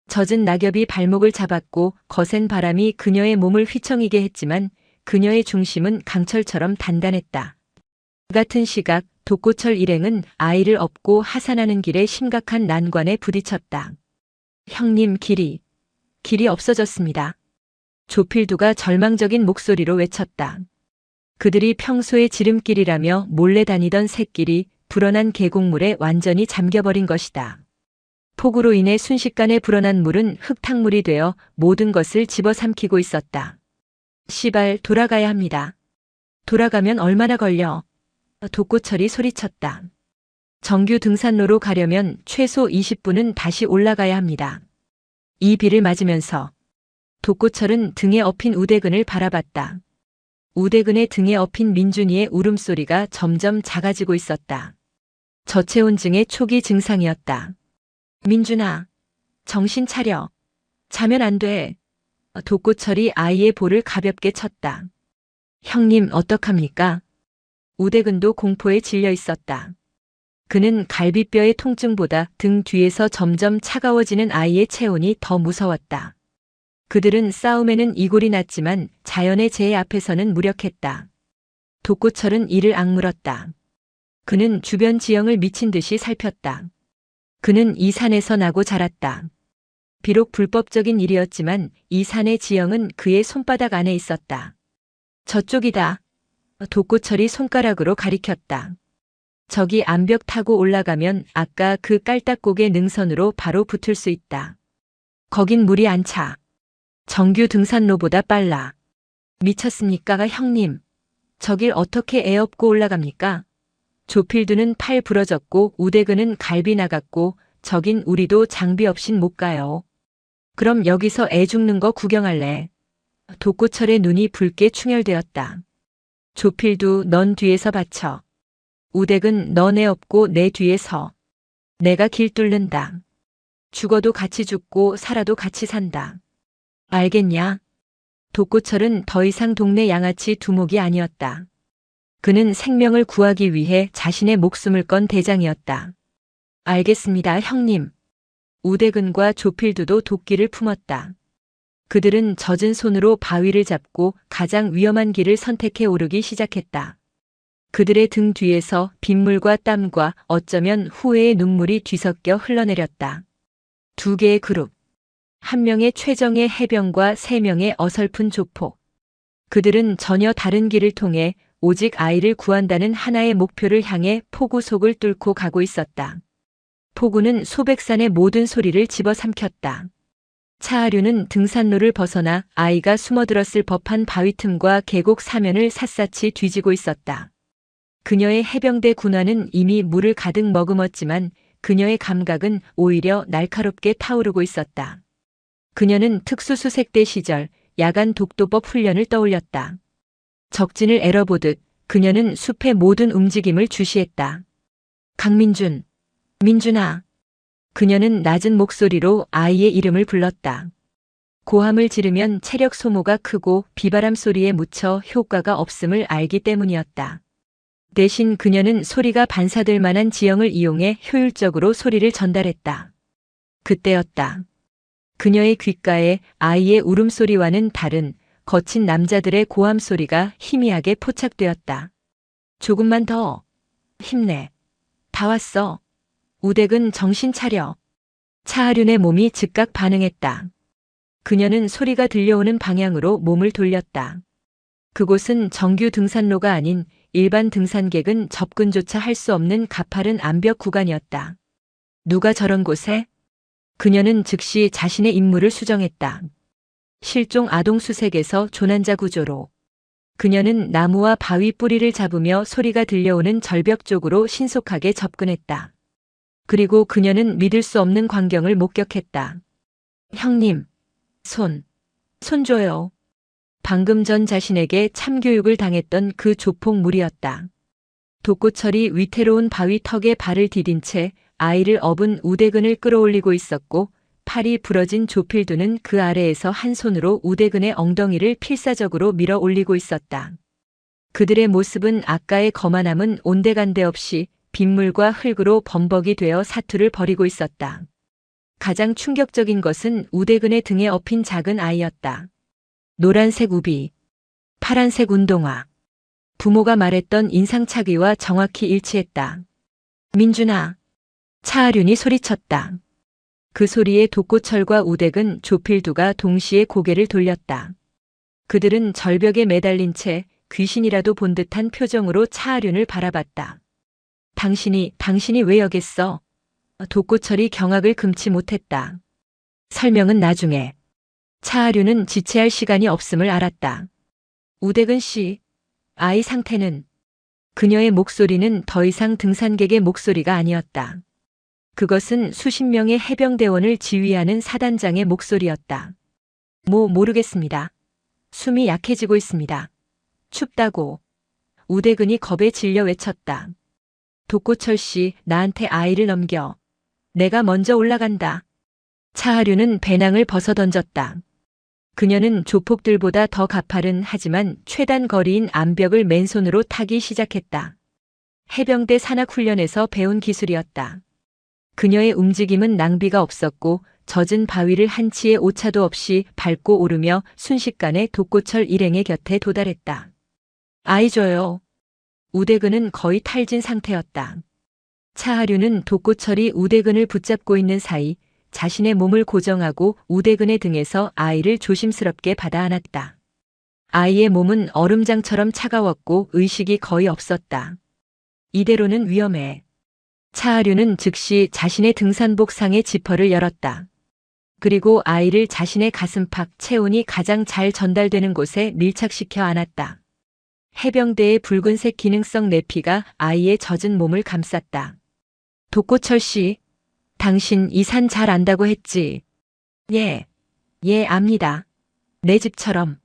젖은 낙엽이 발목을 잡았고 거센 바람이 그녀의 몸을 휘청이게 했지만 그녀의 중심은 강철처럼 단단했다. 같은 시각 독고철 일행은 아이를 업고 하산하는 길에 심각한 난관에 부딪혔다. 형님, 길이 없어졌습니다. 조필두가 절망적인 목소리로 외쳤다. 그들이 평소에 지름길이라며 몰래 다니던 샛길이 불어난 계곡물에 완전히 잠겨버린 것이다. 폭우로 인해 순식간에 불어난 물은 흙탕물이 되어 모든 것을 집어삼키고 있었다. 시발, 돌아가야 합니다. 돌아가면 얼마나 걸려? 독고철이 소리쳤다. 정규 등산로로 가려면 최소 20분은 다시 올라가야 합니다. 이 비를 맞으면서 독고철은 등에 업힌 우대근을 바라봤다. 우대근의 등에 업힌 민준이의 울음소리가 점점 작아지고 있었다. 저체온증의 초기 증상이었다. 민준아, 정신 차려. 자면 안 돼. 독고철이 아이의 볼을 가볍게 쳤다. 형님, 어떡합니까? 우대근도 공포에 질려 있었다. 그는 갈비뼈의 통증보다 등 뒤에서 점점 차가워지는 아이의 체온이 더 무서웠다. 그들은 싸움에는 이골이 났지만 자연의 재해 앞에서는 무력했다. 독고철은 이를 악물었다. 그는 주변 지형을 미친 듯이 살폈다. 그는 이 산에서 나고 자랐다. 비록 불법적인 일이었지만 이 산의 지형은 그의 손바닥 안에 있었다. 저쪽이다. 독고철이 손가락으로 가리켰다. 저기 암벽 타고 올라가면 아까 그 깔딱고개 능선으로 바로 붙을 수 있다. 거긴 물이 안 차. 정규 등산로보다 빨라. 미쳤습니까, 형님? 저길 어떻게 애 업고 올라갑니까? 조필두는 팔 부러졌고 우대근은 갈비 나갔고 저긴 우리도 장비 없인 못 가요. 그럼 여기서 애 죽는 거 구경할래? 독고철의 눈이 붉게 충혈되었다. 조필두, 넌 뒤에서 받쳐. 우대근, 넌 애 업고 내 뒤에 서. 내가 길 뚫는다. 죽어도 같이 죽고 살아도 같이 산다. 알겠냐? 독고철은 더 이상 동네 양아치 두목이 아니었다. 그는 생명을 구하기 위해 자신의 목숨을 건 대장이었다. 알겠습니다, 형님. 우대근과 조필두도 도끼를 품었다. 그들은 젖은 손으로 바위를 잡고 가장 위험한 길을 선택해 오르기 시작했다. 그들의 등 뒤에서 빗물과 땀과 어쩌면 후회의 눈물이 뒤섞여 흘러내렸다. 두 개의 그룹. 한 명의 최정예 해병과 세 명의 어설픈 조폭. 그들은 전혀 다른 길을 통해 오직 아이를 구한다는 하나의 목표를 향해 폭우 속을 뚫고 가고 있었다. 폭우는 소백산의 모든 소리를 집어삼켰다. 차하류는 등산로를 벗어나 아이가 숨어들었을 법한 바위 틈과 계곡 사면을 샅샅이 뒤지고 있었다. 그녀의 해병대 군화는 이미 물을 가득 머금었지만 그녀의 감각은 오히려 날카롭게 타오르고 있었다. 그녀는 특수수색대 시절 야간 독도법 훈련을 떠올렸다. 적진을 에러보듯 그녀는 숲의 모든 움직임을 주시했다. 강민준, 민준아. 그녀는 낮은 목소리로 아이의 이름을 불렀다. 고함을 지르면 체력 소모가 크고 비바람 소리에 묻혀 효과가 없음을 알기 때문이었다. 대신 그녀는 소리가 반사될 만한 지형을 이용해 효율적으로 소리를 전달했다. 그때였다. 그녀의 귓가에 아이의 울음소리와는 다른 거친 남자들의 고함 소리가 희미하게 포착되었다. 조금만 더. 힘내. 다 왔어. 우댁은 정신 차려. 차하륜의 몸이 즉각 반응했다. 그녀는 소리가 들려오는 방향으로 몸을 돌렸다. 그곳은 정규 등산로가 아닌 일반 등산객은 접근조차 할 수 없는 가파른 암벽 구간이었다. 누가 저런 곳에? 그녀는 즉시 자신의 임무를 수정했다. 실종 아동 수색에서 조난자 구조로. 그녀는 나무와 바위 뿌리를 잡으며 소리가 들려오는 절벽 쪽으로 신속하게 접근했다. 그리고 그녀는 믿을 수 없는 광경을 목격했다. 형님, 손 줘요. 방금 전 자신에게 참교육을 당했던 그 조폭물이었다. 독고철이 위태로운 바위 턱에 발을 디딘 채 아이를 업은 우대근을 끌어올리고 있었고 팔이 부러진 조필두는 그 아래에서 한 손으로 우대근의 엉덩이를 필사적으로 밀어 올리고 있었다. 그들의 모습은 아까의 거만함은 온데간데 없이 빗물과 흙으로 범벅이 되어 사투를 벌이고 있었다. 가장 충격적인 것은 우대근의 등에 업힌 작은 아이였다. 노란색 우비, 파란색 운동화. 부모가 말했던 인상착의와 정확히 일치했다. 민준아. 차하륜이 소리쳤다. 그 소리에 독고철과 우댁은 조필두가 동시에 고개를 돌렸다. 그들은 절벽에 매달린 채 귀신이라도 본 듯한 표정으로 차하륜을 바라봤다. 당신이 왜 여겠어? 독고철이 경악을 금치 못했다. 설명은 나중에. 차하륜은 지체할 시간이 없음을 알았다. 우댁은 씨, 아이 상태는? 그녀의 목소리는 더 이상 등산객의 목소리가 아니었다. 그것은 수십 명의 해병대원을 지휘하는 사단장의 목소리였다. 모르겠습니다. 숨이 약해지고 있습니다. 춥다고. 우대근이 겁에 질려 외쳤다. 독고철 씨, 나한테 아이를 넘겨. 내가 먼저 올라간다. 차하륜은 배낭을 벗어던졌다. 그녀는 조폭들보다 더 가파른 하지만 최단 거리인 암벽을 맨손으로 타기 시작했다. 해병대 산악훈련에서 배운 기술이었다. 그녀의 움직임은 낭비가 없었고 젖은 바위를 한치의 오차도 없이 밟고 오르며 순식간에 독고철 일행의 곁에 도달했다. 아이 줘요. 우대근은 거의 탈진 상태였다. 차하륜은 독고철이 우대근을 붙잡고 있는 사이 자신의 몸을 고정하고 우대근의 등에서 아이를 조심스럽게 받아 안았다. 아이의 몸은 얼음장처럼 차가웠고 의식이 거의 없었다. 이대로는 위험해. 차하륜은 즉시 자신의 등산복 상의 지퍼를 열었다. 그리고 아이를 자신의 가슴팍 체온이 가장 잘 전달되는 곳에 밀착시켜 안았다. 해병대의 붉은색 기능성 내피가 아이의 젖은 몸을 감쌌다. 독고철 씨, 당신 이 산 잘 안다고 했지? 예, 압니다. 내 집처럼.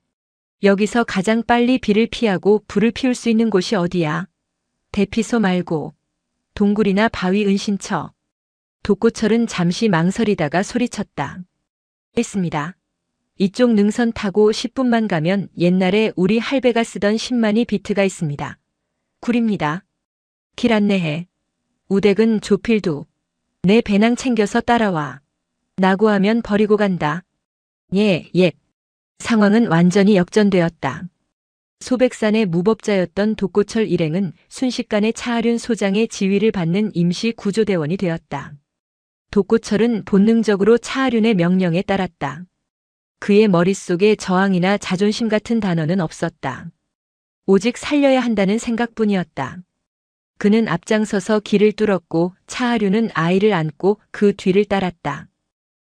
여기서 가장 빨리 비를 피하고 불을 피울 수 있는 곳이 어디야? 대피소 말고. 동굴이나 바위 은신처. 독고철은 잠시 망설이다가 소리쳤다. 있습니다. 이쪽 능선 타고 10분만 가면 옛날에 우리 할배가 쓰던 10만이 비트가 있습니다. 굴입니다. 길 안내해. 우댁은 조필두. 내 배낭 챙겨서 따라와. 나고하면 버리고 간다. 예. 상황은 완전히 역전되었다. 소백산의 무법자였던 독고철 일행은 순식간에 차하륜 소장의 지휘를 받는 임시 구조대원이 되었다. 독고철은 본능적으로 차하륜의 명령에 따랐다. 그의 머릿속에 저항이나 자존심 같은 단어는 없었다. 오직 살려야 한다는 생각뿐이었다. 그는 앞장서서 길을 뚫었고 차하륜은 아이를 안고 그 뒤를 따랐다.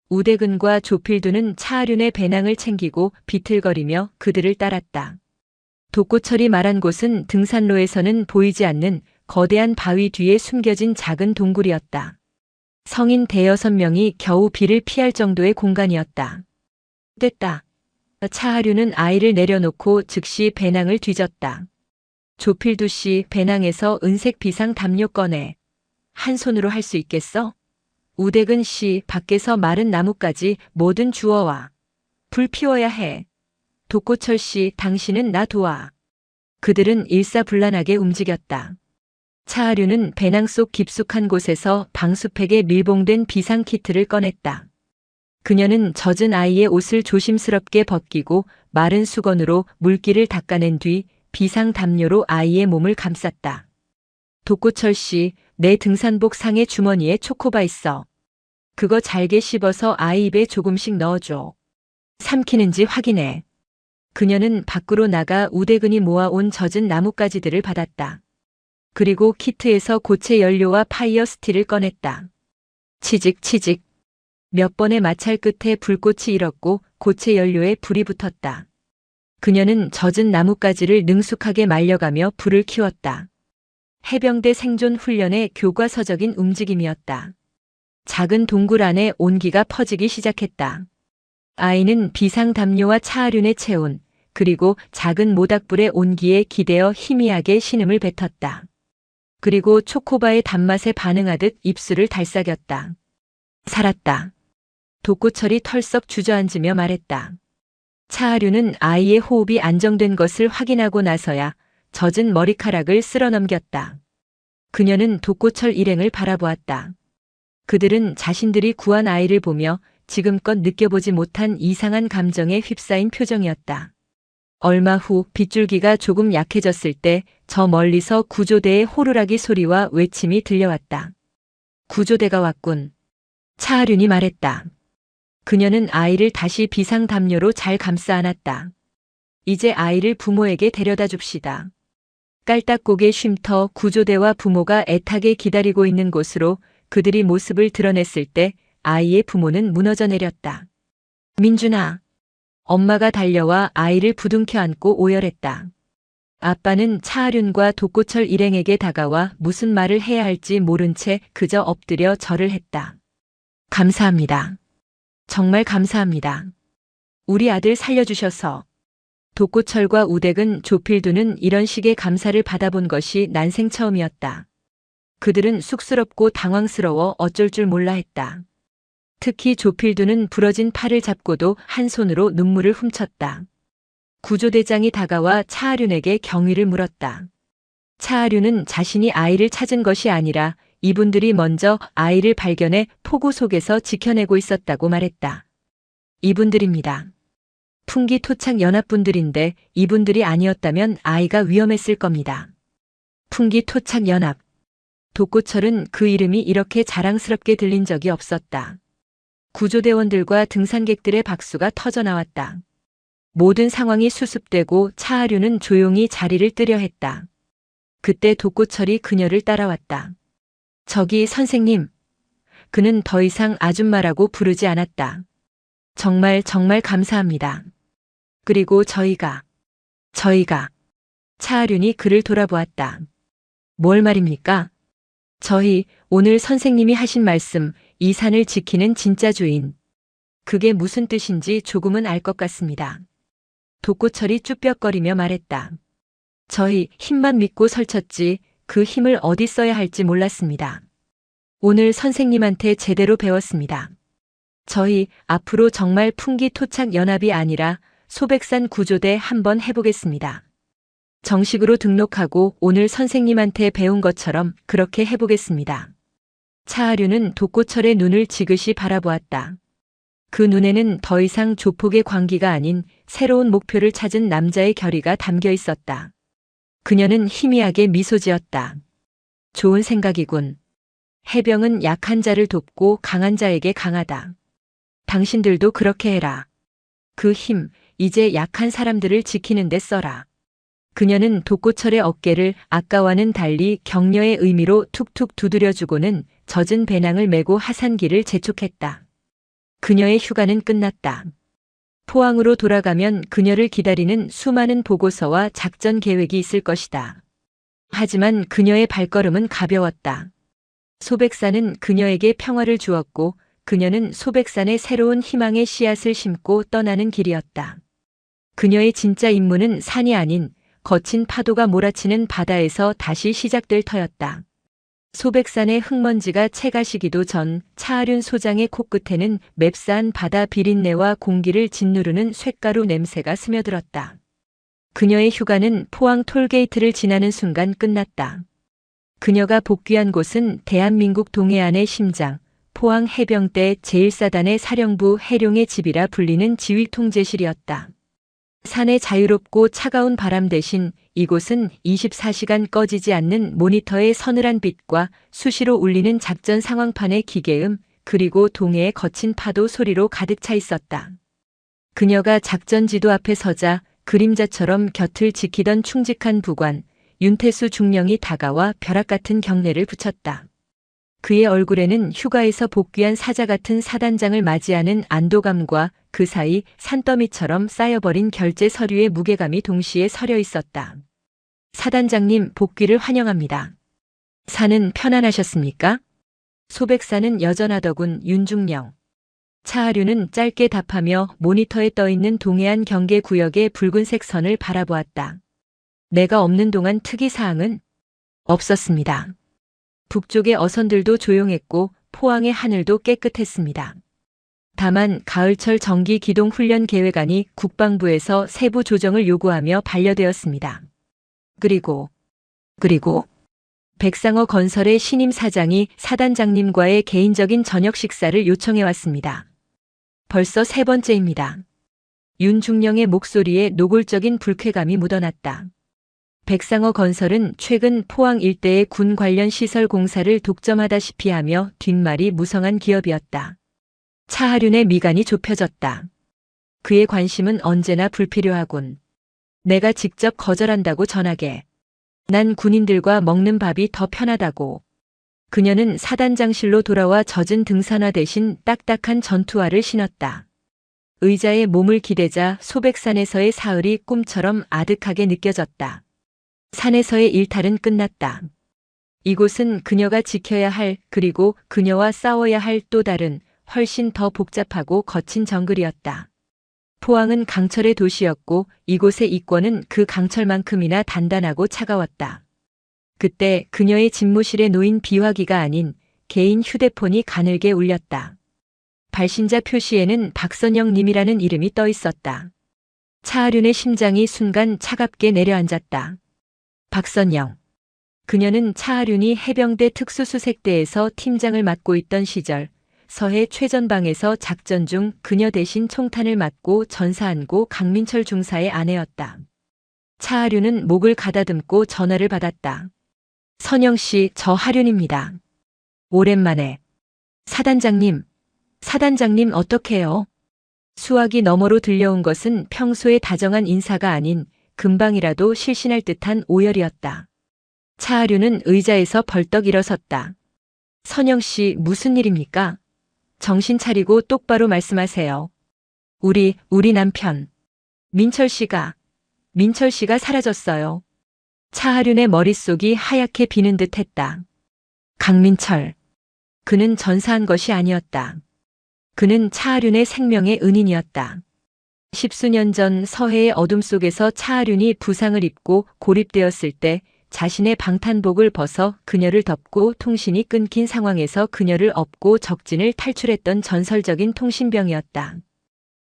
우대근과 조필두는 차하륜의 배낭을 챙기고 비틀거리며 그들을 따랐다. 독고철이 말한 곳은 등산로에서는 보이지 않는 거대한 바위 뒤에 숨겨진 작은 동굴이었다. 성인 대여섯 명이 겨우 비를 피할 정도의 공간이었다. 됐다. 차하륜은 아이를 내려놓고 즉시 배낭을 뒤졌다. 조필두 씨, 배낭에서 은색 비상 담요 꺼내. 한 손으로 할 수 있겠어? 우대근 씨, 밖에서 마른 나뭇가지 뭐든 주워와. 불 피워야 해. 독고철 씨, 당신은 나 도와. 그들은 일사불란하게 움직였다. 차하륜은 배낭 속 깊숙한 곳에서 방수팩에 밀봉된 비상키트를 꺼냈다. 그녀는 젖은 아이의 옷을 조심스럽게 벗기고 마른 수건으로 물기를 닦아낸 뒤 비상 담요로 아이의 몸을 감쌌다. 독고철 씨, 내 등산복 상의 주머니에 초코바 있어. 그거 잘게 씹어서 아이 입에 조금씩 넣어줘. 삼키는지 확인해. 그녀는 밖으로 나가 우대근이 모아온 젖은 나뭇가지들을 받았다. 그리고 키트에서 고체 연료와 파이어 스틸을 꺼냈다. 치직 치직. 몇 번의 마찰 끝에 불꽃이 일었고 고체 연료에 불이 붙었다. 그녀는 젖은 나뭇가지를 능숙하게 말려가며 불을 키웠다. 해병대 생존 훈련의 교과서적인 움직임이었다. 작은 동굴 안에 온기가 퍼지기 시작했다. 아이는 비상담요와 차아륜의 체온, 그리고 작은 모닥불의 온기에 기대어 희미하게 신음을 뱉었다. 그리고 초코바의 단맛에 반응하듯 입술을 달싹였다. 살았다. 독고철이 털썩 주저앉으며 말했다. 차아륜은 아이의 호흡이 안정된 것을 확인하고 나서야 젖은 머리카락을 쓸어넘겼다. 그녀는 독고철 일행을 바라보았다. 그들은 자신들이 구한 아이를 보며 지금껏 느껴보지 못한 이상한 감정에 휩싸인 표정이었다. 얼마 후 빗줄기가 조금 약해졌을 때 저 멀리서 구조대의 호루라기 소리와 외침이 들려왔다. 구조대가 왔군. 차아륜이 말했다. 그녀는 아이를 다시 비상담요로 잘 감싸 안았다. 이제 아이를 부모에게 데려다 줍시다. 깔딱고개 쉼터 구조대와 부모가 애타게 기다리고 있는 곳으로 그들이 모습을 드러냈을 때 아이의 부모는 무너져 내렸다. 민준아. 엄마가 달려와 아이를 부둥켜 안고 오열했다. 아빠는 차아륜과 독고철 일행에게 다가와 무슨 말을 해야 할지 모른 채 그저 엎드려 절을 했다. 감사합니다. 정말 감사합니다. 우리 아들 살려주셔서. 독고철과 우댁은 조필두는 이런 식의 감사를 받아본 것이 난생 처음이었다. 그들은 쑥스럽고 당황스러워 어쩔 줄 몰라 했다. 특히 조필두는 부러진 팔을 잡고도 한 손으로 눈물을 훔쳤다. 구조대장이 다가와 차아륜에게 경위를 물었다. 차아륜은 자신이 아이를 찾은 것이 아니라 이분들이 먼저 아이를 발견해 폭우 속에서 지켜내고 있었다고 말했다. 이분들입니다. 풍기토착 연합분들인데 이분들이 아니었다면 아이가 위험했을 겁니다. 풍기토착 연합. 독고철은 그 이름이 이렇게 자랑스럽게 들린 적이 없었다. 구조대원들과 등산객들의 박수가 터져나왔다. 모든 상황이 수습되고 차아륜은 조용히 자리를 뜨려 했다. 그때 독고철이 그녀를 따라왔다. 저기 선생님. 그는 더 이상 아줌마라고 부르지 않았다. 정말 감사합니다. 그리고 저희가. 차아륜이 그를 돌아보았다. 뭘 말입니까? 저희 오늘 선생님이 하신 말씀, 이 산을 지키는 진짜 주인. 그게 무슨 뜻인지 조금은 알 것 같습니다. 독고철이 쭈뼛거리며 말했다. 저희 힘만 믿고 설쳤지 그 힘을 어디 써야 할지 몰랐습니다. 오늘 선생님한테 제대로 배웠습니다. 저희 앞으로 정말 풍기토착 연합이 아니라 소백산 구조대 한번 해보겠습니다. 정식으로 등록하고 오늘 선생님한테 배운 것처럼 그렇게 해보겠습니다. 차아륜은 독고철의 눈을 지그시 바라보았다. 그 눈에는 더 이상 조폭의 광기가 아닌 새로운 목표를 찾은 남자의 결의가 담겨 있었다. 그녀는 희미하게 미소 지었다. 좋은 생각이군. 해병은 약한 자를 돕고 강한 자에게 강하다. 당신들도 그렇게 해라. 그 힘, 이제 약한 사람들을 지키는 데 써라. 그녀는 독고철의 어깨를 아까와는 달리 격려의 의미로 툭툭 두드려주고는 젖은 배낭을 메고 하산길을 재촉했다. 그녀의 휴가는 끝났다. 포항으로 돌아가면 그녀를 기다리는 수많은 보고서와 작전 계획이 있을 것이다. 하지만 그녀의 발걸음은 가벼웠다. 소백산은 그녀에게 평화를 주었고 그녀는 소백산의 새로운 희망의 씨앗을 심고 떠나는 길이었다. 그녀의 진짜 임무는 산이 아닌 거친 파도가 몰아치는 바다에서 다시 시작될 터였다. 소백산의 흙먼지가 채가시기도 전 차아륜 소장의 코끝에는 맵싸한 바다 비린내와 공기를 짓누르는 쇳가루 냄새가 스며들었다. 그녀의 휴가는 포항 톨게이트를 지나는 순간 끝났다. 그녀가 복귀한 곳은 대한민국 동해안의 심장, 포항 해병대 제1사단의 사령부 해룡의 집이라 불리는 지휘통제실이었다. 산의 자유롭고 차가운 바람 대신 이곳은 24시간 꺼지지 않는 모니터의 서늘한 빛과 수시로 울리는 작전 상황판의 기계음, 그리고 동해의 거친 파도 소리로 가득 차 있었다. 그녀가 작전 지도 앞에 서자 그림자처럼 곁을 지키던 충직한 부관, 윤태수 중령이 다가와 벼락 같은 경례를 붙였다. 그의 얼굴에는 휴가에서 복귀한 사자 같은 사단장을 맞이하는 안도감과 그 사이 산더미처럼 쌓여버린 결제 서류의 무게감이 동시에 서려 있었다. 사단장님, 복귀를 환영합니다. 산은 편안하셨습니까? 소백산은 여전하더군. 윤중령. 차하류는 짧게 답하며 모니터에 떠있는 동해안 경계 구역의 붉은색 선을 바라보았다. 내가 없는 동안 특이사항은 없었습니다. 북쪽의 어선들도 조용했고 포항의 하늘도 깨끗했습니다. 다만 가을철 정기 기동 훈련 계획안이 국방부에서 세부 조정을 요구하며 반려되었습니다. 그리고 백상어 건설의 신임 사장이 사단장님과의 개인적인 저녁 식사를 요청해 왔습니다. 벌써 세 번째입니다. 윤중령의 목소리에 노골적인 불쾌감이 묻어났다. 백상어 건설은 최근 포항 일대의 군 관련 시설 공사를 독점하다시피 하며 뒷말이 무성한 기업이었다. 차하륜의 미간이 좁혀졌다. 그의 관심은 언제나 불필요하군. 내가 직접 거절한다고 전하게. 난 군인들과 먹는 밥이 더 편하다고. 그녀는 사단장실로 돌아와 젖은 등산화 대신 딱딱한 전투화를 신었다. 의자에 몸을 기대자 소백산에서의 사흘이 꿈처럼 아득하게 느껴졌다. 산에서의 일탈은 끝났다. 이곳은 그녀가 지켜야 할, 그리고 그녀와 싸워야 할 또 다른, 훨씬 더 복잡하고 거친 정글이었다. 포항은 강철의 도시였고 이곳의 이권은 그 강철만큼이나 단단하고 차가웠다. 그때 그녀의 집무실에 놓인 비화기가 아닌 개인 휴대폰이 가늘게 울렸다. 발신자 표시에는 박선영 님이라는 이름이 떠 있었다. 차하륜의 심장이 순간 차갑게 내려앉았다. 박선영. 그녀는 차하륜이 해병대 특수수색대에서 팀장을 맡고 있던 시절 서해 최전방에서 작전 중 그녀 대신 총탄을 맞고 전사한 고 강민철 중사의 아내였다. 차하륜은 목을 가다듬고 전화를 받았다. 선영 씨, 저 하륜입니다. 오랜만에. 사단장님 어떡해요? 수화기 너머로 들려온 것은 평소의 다정한 인사가 아닌 금방이라도 실신할 듯한 오열이었다. 차하륜은 의자에서 벌떡 일어섰다. 선영 씨, 무슨 일입니까? 정신 차리고 똑바로 말씀하세요. 우리 남편. 민철 씨가 사라졌어요. 차하륜의 머릿속이 하얗게 비는 듯 했다. 강민철. 그는 전사한 것이 아니었다. 그는 차하륜의 생명의 은인이었다. 십수년 전 서해의 어둠 속에서 차하륜이 부상을 입고 고립되었을 때 자신의 방탄복을 벗어 그녀를 덮고 통신이 끊긴 상황에서 그녀를 업고 적진을 탈출했던 전설적인 통신병이었다.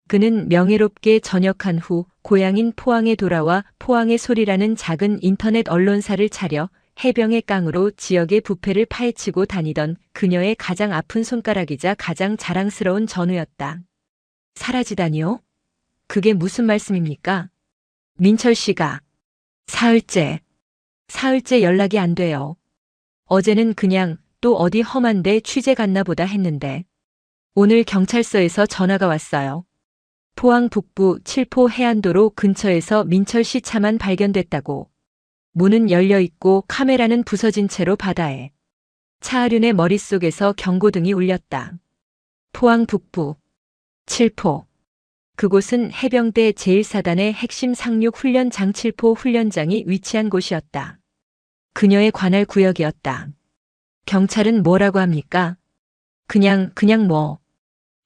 그는 명예롭게 전역한 후 고향인 포항에 돌아와 포항의 소리라는 작은 인터넷 언론사를 차려 해병의 깡으로 지역의 부패를 파헤치고 다니던 그녀의 가장 아픈 손가락이자 가장 자랑스러운 전우였다. 사라지다니요? 그게 무슨 말씀입니까? 민철 씨가 사흘째 연락이 안 돼요. 어제는 그냥 또 어디 험한데 취재 갔나 보다 했는데 오늘 경찰서에서 전화가 왔어요. 포항 북부 칠포 해안도로 근처에서 민철 씨 차만 발견됐다고. 문은 열려 있고 카메라는 부서진 채로 바다에. 차하륜의 머릿속에서 경고등이 울렸다. 포항 북부 칠포. 그곳은 해병대 제1사단의 핵심 상륙 훈련장 칠포 훈련장이 위치한 곳이었다. 그녀의 관할 구역이었다. 경찰은 뭐라고 합니까? 그냥 뭐.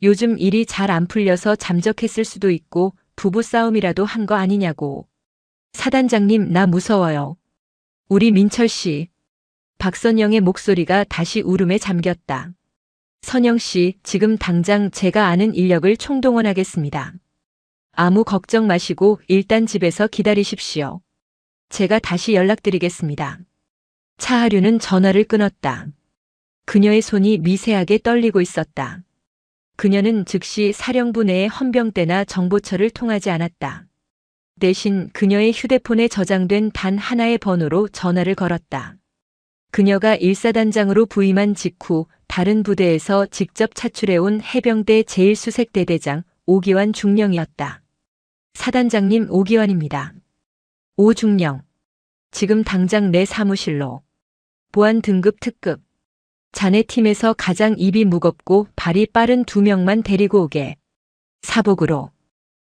요즘 일이 잘 안 풀려서 잠적했을 수도 있고 부부싸움이라도 한 거 아니냐고. 사단장님, 나 무서워요. 우리 민철 씨. 박선영의 목소리가 다시 울음에 잠겼다. 선영 씨, 지금 당장 제가 아는 인력을 총동원하겠습니다. 아무 걱정 마시고 일단 집에서 기다리십시오. 제가 다시 연락드리겠습니다. 차하륜은 전화를 끊었다. 그녀의 손이 미세하게 떨리고 있었다. 그녀는 즉시 사령부 내의 헌병대나 정보처를 통하지 않았다. 대신 그녀의 휴대폰에 저장된 단 하나의 번호로 전화를 걸었다. 그녀가 일사단장으로 부임한 직후 다른 부대에서 직접 차출해온 해병대 제1수색대대장 오기환 중령이었다. 사단장님 오기환입니다. 오중령. 지금 당장 내 사무실로. 보안 등급 특급. 자네 팀에서 가장 입이 무겁고 발이 빠른 2명만 데리고 오게. 사복으로.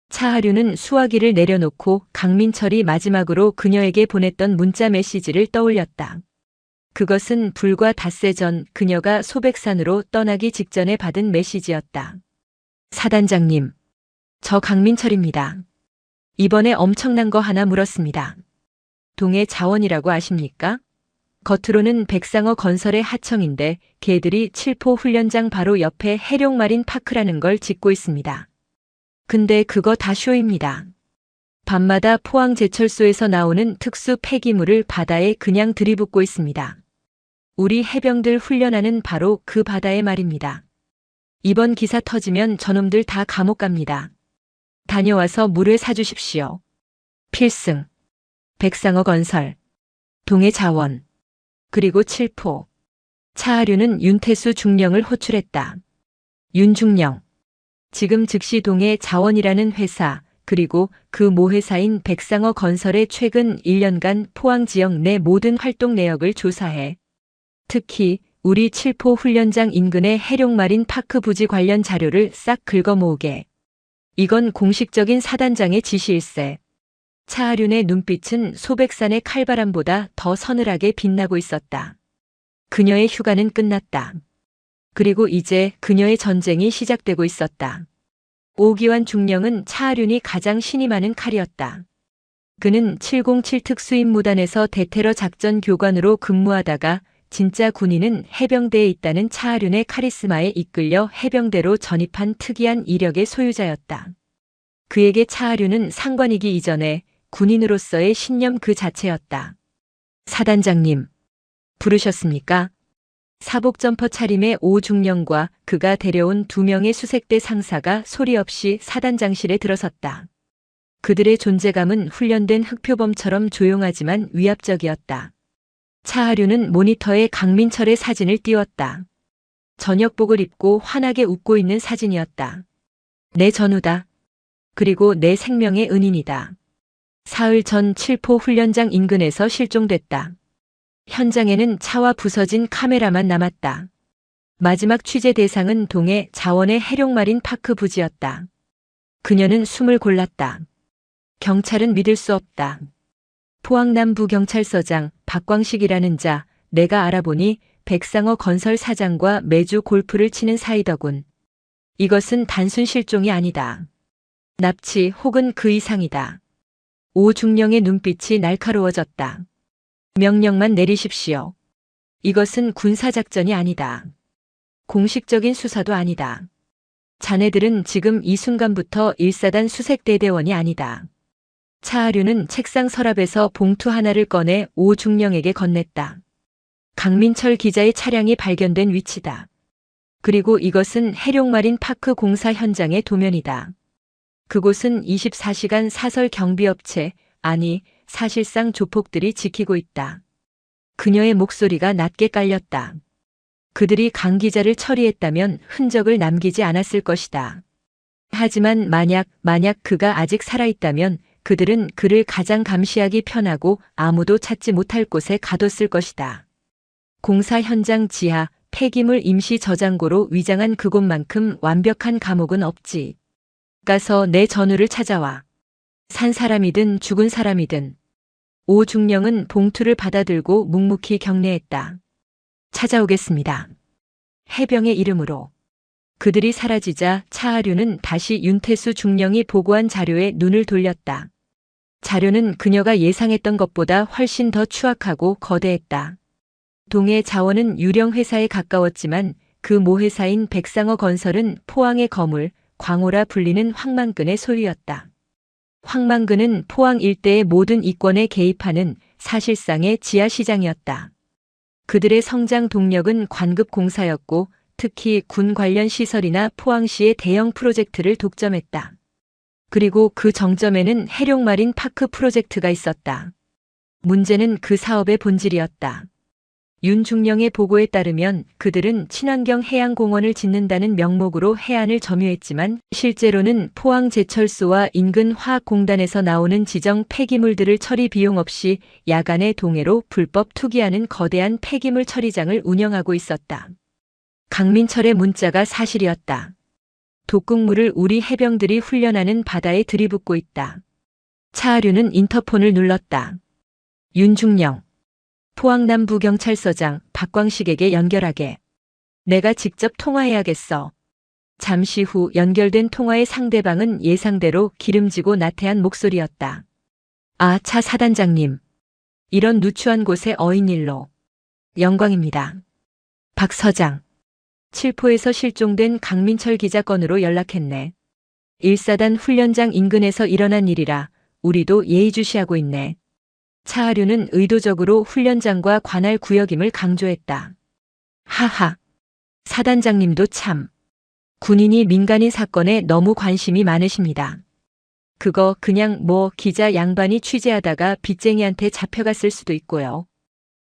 차하류는 수화기를 내려놓고 강민철이 마지막으로 그녀에게 보냈던 문자 메시지를 떠올렸다. 그것은 불과 닷새 전 그녀가 소백산으로 떠나기 직전에 받은 메시지였다. 사단장님, 저 강민철입니다. 이번에 엄청난 거 하나 물었습니다. 동해 자원이라고 아십니까? 겉으로는 백상어 건설의 하청인데 걔들이 칠포 훈련장 바로 옆에 해룡마린 파크라는 걸 짓고 있습니다. 근데 그거 다 쇼입니다. 밤마다 포항제철소에서 나오는 특수 폐기물을 바다에 그냥 들이붓고 있습니다. 우리 해병들 훈련하는 바로 그 바다의 말입니다. 이번 기사 터지면 저놈들 다 감옥 갑니다. 다녀와서 물회 사주십시오. 필승. 백상어 건설. 동해 자원. 그리고 칠포. 차하류는 윤태수 중령을 호출했다. 윤중령. 지금 즉시 동해 자원이라는 회사, 그리고 그 모회사인 백상어 건설의 최근 1년간 포항 지역 내 모든 활동 내역을 조사해. 특히 우리 칠포 훈련장 인근의 해룡마린 파크 부지 관련 자료를 싹 긁어 모으게. 이건 공식적인 사단장의 지시일세. 차하륜의 눈빛은 소백산의 칼바람보다 더 서늘하게 빛나고 있었다. 그녀의 휴가는 끝났다. 그리고 이제 그녀의 전쟁이 시작되고 있었다. 오기환 중령은 차하륜이 가장 신이 많은 칼이었다. 그는 707 특수임무단에서 대테러 작전 교관으로 근무하다가 진짜 군인은 해병대에 있다는 차하륜의 카리스마에 이끌려 해병대로 전입한 특이한 이력의 소유자였다. 그에게 차하륜은 상관이기 이전에 군인으로서의 신념 그 자체였다. 사단장님, 부르셨습니까? 사복 점퍼 차림의 오중령과 그가 데려온 2명의 수색대 상사가 소리 없이 사단장실에 들어섰다. 그들의 존재감은 훈련된 흑표범처럼 조용하지만 위압적이었다. 차하류는 모니터에 강민철의 사진을 띄웠다. 저녁복을 입고 환하게 웃고 있는 사진이었다. 내 전우다. 그리고 내 생명의 은인이다. 사흘 전 칠포 훈련장 인근에서 실종됐다. 현장에는 차와 부서진 카메라만 남았다. 마지막 취재 대상은 동해 자원의 해룡마린 파크 부지였다. 그녀는 숨을 골랐다. 경찰은 믿을 수 없다. 포항남부경찰서장 박광식이라는 자, 내가 알아보니 백상어 건설 사장과 매주 골프를 치는 사이더군. 이것은 단순 실종이 아니다. 납치 혹은 그 이상이다. 오중령의 눈빛이 날카로워졌다. 명령만 내리십시오. 이것은 군사작전이 아니다. 공식적인 수사도 아니다. 자네들은 지금 이 순간부터 1사단 수색대대원이 아니다. 차하류는 책상 서랍에서 봉투 하나를 꺼내 오중령에게 건넸다. 강민철 기자의 차량이 발견된 위치다. 그리고 이것은 해룡마린 파크 공사 현장의 도면이다. 그곳은 24시간 사설 경비업체, 아니 사실상 조폭들이 지키고 있다. 그녀의 목소리가 낮게 깔렸다. 그들이 강 기자를 처리했다면 흔적을 남기지 않았을 것이다. 하지만 만약 그가 아직 살아있다면 그들은 그를 가장 감시하기 편하고 아무도 찾지 못할 곳에 가뒀을 것이다. 공사 현장 지하 폐기물 임시 저장고로 위장한 그곳만큼 완벽한 감옥은 없지. 가서 내 전우를 찾아와. 산 사람이든 죽은 사람이든. 오중령은 봉투를 받아들고 묵묵히 경례했다. 찾아오겠습니다. 해병의 이름으로. 그들이 사라지자 차하류는 다시 윤태수 중령이 보고한 자료에 눈을 돌렸다. 자료는 그녀가 예상했던 것보다 훨씬 더 추악하고 거대했다. 동해 자원은 유령 회사에 가까웠지만 그 모회사인 백상어 건설은 포항의 거물, 광호라 불리는 황만근의 소유였다. 황만근은 포항 일대의 모든 이권에 개입하는 사실상의 지하시장이었다. 그들의 성장 동력은 관급 공사였고 특히 군 관련 시설이나 포항시의 대형 프로젝트를 독점했다. 그리고 그 정점에는 해룡마린 파크 프로젝트가 있었다. 문제는 그 사업의 본질이었다. 윤중령의 보고에 따르면 그들은 친환경 해양공원을 짓는다는 명목으로 해안을 점유했지만 실제로는 포항제철소와 인근 화학공단에서 나오는 지정 폐기물들을 처리 비용 없이 야간의 동해로 불법 투기하는 거대한 폐기물 처리장을 운영하고 있었다. 강민철의 문자가 사실이었다. 독극물을 우리 해병들이 훈련하는 바다에 들이붓고 있다. 차하류는 인터폰을 눌렀다. 윤중령. 포항남부경찰서장 박광식에게 연결하게. 내가 직접 통화해야겠어. 잠시 후 연결된 통화의 상대방은 예상대로 기름지고 나태한 목소리였다. 아, 차 사단장님. 이런 누추한 곳에 어인일로. 영광입니다. 박 서장. 칠포에서 실종된 강민철 기자 건으로 연락했네. 1사단 훈련장 인근에서 일어난 일이라 우리도 예의주시하고 있네. 차하류는 의도적으로 훈련장과 관할 구역임을 강조했다. 하하. 사단장님도 참. 군인이 민간인 사건에 너무 관심이 많으십니다. 그거 그냥 기자 양반이 취재하다가 빚쟁이한테 잡혀갔을 수도 있고요.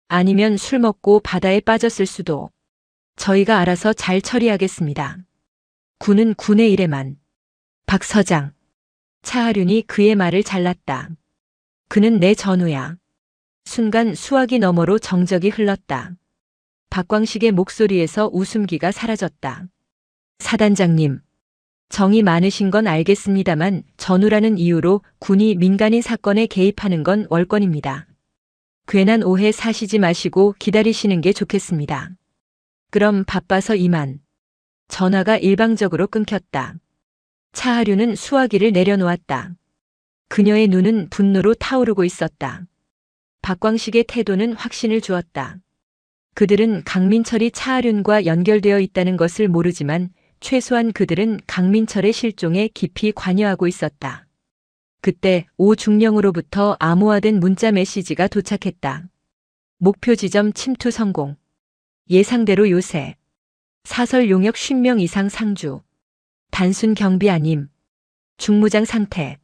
아니면 술 먹고 바다에 빠졌을 수도. 저희가 알아서 잘 처리하겠습니다. 군은 군의 일에만. 박 서장. 차하륜이 그의 말을 잘랐다. 그는 내 전우야. 순간 수화기 너머로 정적이 흘렀다. 박광식의 목소리에서 웃음기가 사라졌다. 사단장님. 정이 많으신 건 알겠습니다만 전우라는 이유로 군이 민간인 사건에 개입하는 건 월권입니다. 괜한 오해 사시지 마시고 기다리시는 게 좋겠습니다. 그럼 바빠서 이만. 전화가 일방적으로 끊겼다. 차하류는 수화기를 내려놓았다. 그녀의 눈은 분노로 타오르고 있었다. 박광식의 태도는 확신을 주었다. 그들은 강민철이 차하륜과 연결되어 있다는 것을 모르지만 최소한 그들은 강민철의 실종에 깊이 관여하고 있었다. 그때 오중령으로부터 암호화된 문자 메시지가 도착했다. 목표 지점 침투 성공. 예상대로 요새. 사설 용역 50명 이상 상주. 단순 경비 아님. 중무장 상태.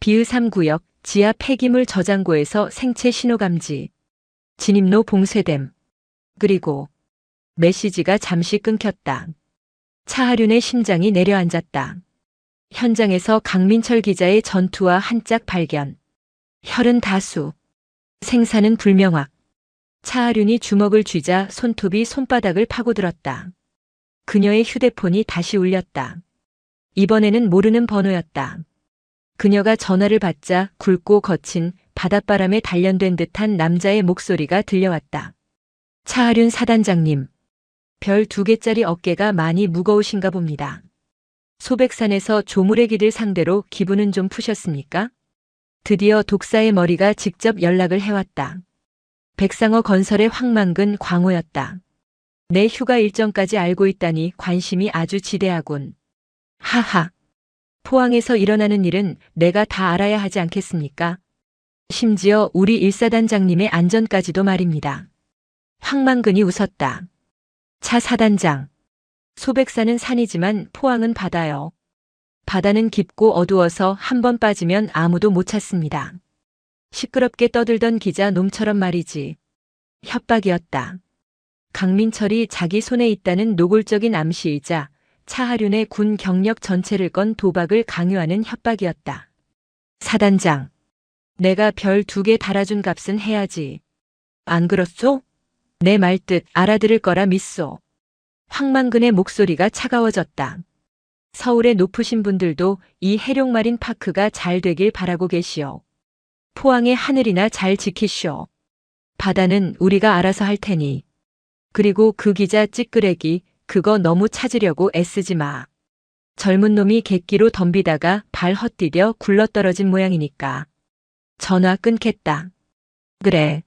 비의 3구역 지하 폐기물 저장고에서 생체 신호 감지. 진입로 봉쇄됨. 그리고 메시지가 잠시 끊겼다. 차하륜의 심장이 내려앉았다. 현장에서 강민철 기자의 전투와 한 짝 발견. 혈은 다수. 생사는 불명확. 차하륜이 주먹을 쥐자 손톱이 손바닥을 파고들었다. 그녀의 휴대폰이 다시 울렸다. 이번에는 모르는 번호였다. 그녀가 전화를 받자 굵고 거친 바닷바람에 단련된 듯한 남자의 목소리가 들려왔다. 차하륜 사단장님. 별 2개짜리 어깨가 많이 무거우신가 봅니다. 소백산에서 조무래기들 상대로 기분은 좀 푸셨습니까? 드디어 독사의 머리가 직접 연락을 해왔다. 백상어 건설의 황만근 광호였다. 내 휴가 일정까지 알고 있다니 관심이 아주 지대하군. 하하. 포항에서 일어나는 일은 내가 다 알아야 하지 않겠습니까? 심지어 우리 1사단장님의 안전까지도 말입니다. 황만근이 웃었다. 차 사단장. 소백산은 산이지만 포항은 바다요. 바다는 깊고 어두워서 한번 빠지면 아무도 못 찾습니다. 시끄럽게 떠들던 기자 놈처럼 말이지. 협박이었다. 강민철이 자기 손에 있다는 노골적인 암시이자 차하륜의 군 경력 전체를 건 도박을 강요하는 협박이었다. 사단장. 내가 별 2개 달아준 값은 해야지. 안 그렇소? 내 말뜻 알아들을 거라 믿소. 황만근의 목소리가 차가워졌다. 서울의 높으신 분들도 이 해룡마린 파크가 잘 되길 바라고 계시오. 포항의 하늘이나 잘 지키시오. 바다는 우리가 알아서 할 테니. 그리고 그 기자 찌끄레기 그거 너무 찾으려고 애쓰지 마. 젊은 놈이 객기로 덤비다가 발 헛디뎌 굴러떨어진 모양이니까. 전화 끊겠다. 그래.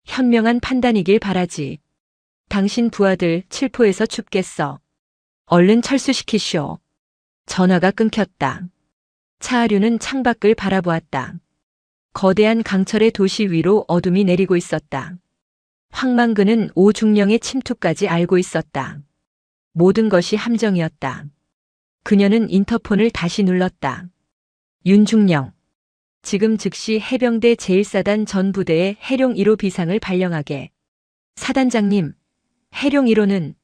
현명한 판단이길 바라지. 당신 부하들 칠포에서 춥겠어. 얼른 철수시키시오. 전화가 끊겼다. 차하류는 창밖을 바라보았다. 거대한 강철의 도시 위로 어둠이 내리고 있었다. 황만근은 오중령의 침투까지 알고 있었다. 모든 것이 함정이었다. 그녀는 인터폰을 다시 눌렀다. 윤중령. 지금 즉시 해병대 제1사단 전부대에 해룡 1호 비상을 발령하게. 사단장님, 해룡 1호는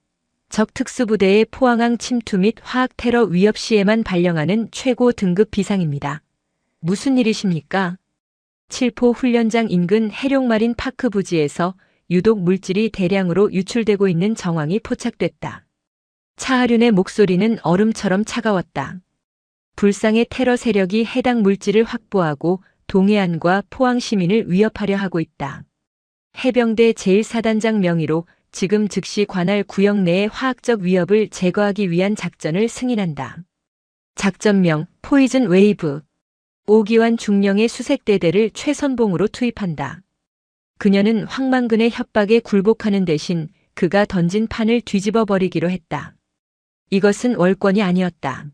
적 특수부대의 포항항 침투 및 화학 테러 위협 시에만 발령하는 최고 등급 비상입니다. 무슨 일이십니까? 칠포 훈련장 인근 해룡마린 파크 부지에서 유독 물질이 대량으로 유출되고 있는 정황이 포착됐다. 차하륜의 목소리는 얼음처럼 차가웠다. 불상의 테러 세력이 해당 물질을 확보하고 동해안과 포항 시민을 위협하려 하고 있다. 해병대 제1사단장 명의로 지금 즉시 관할 구역 내의 화학적 위협을 제거하기 위한 작전을 승인한다. 작전명 포이즌 웨이브. 오기환 중령의 수색대대를 최선봉으로 투입한다. 그녀는 황만근의 협박에 굴복하는 대신 그가 던진 판을 뒤집어 버리기로 했다. 이것은 월권이 아니었다.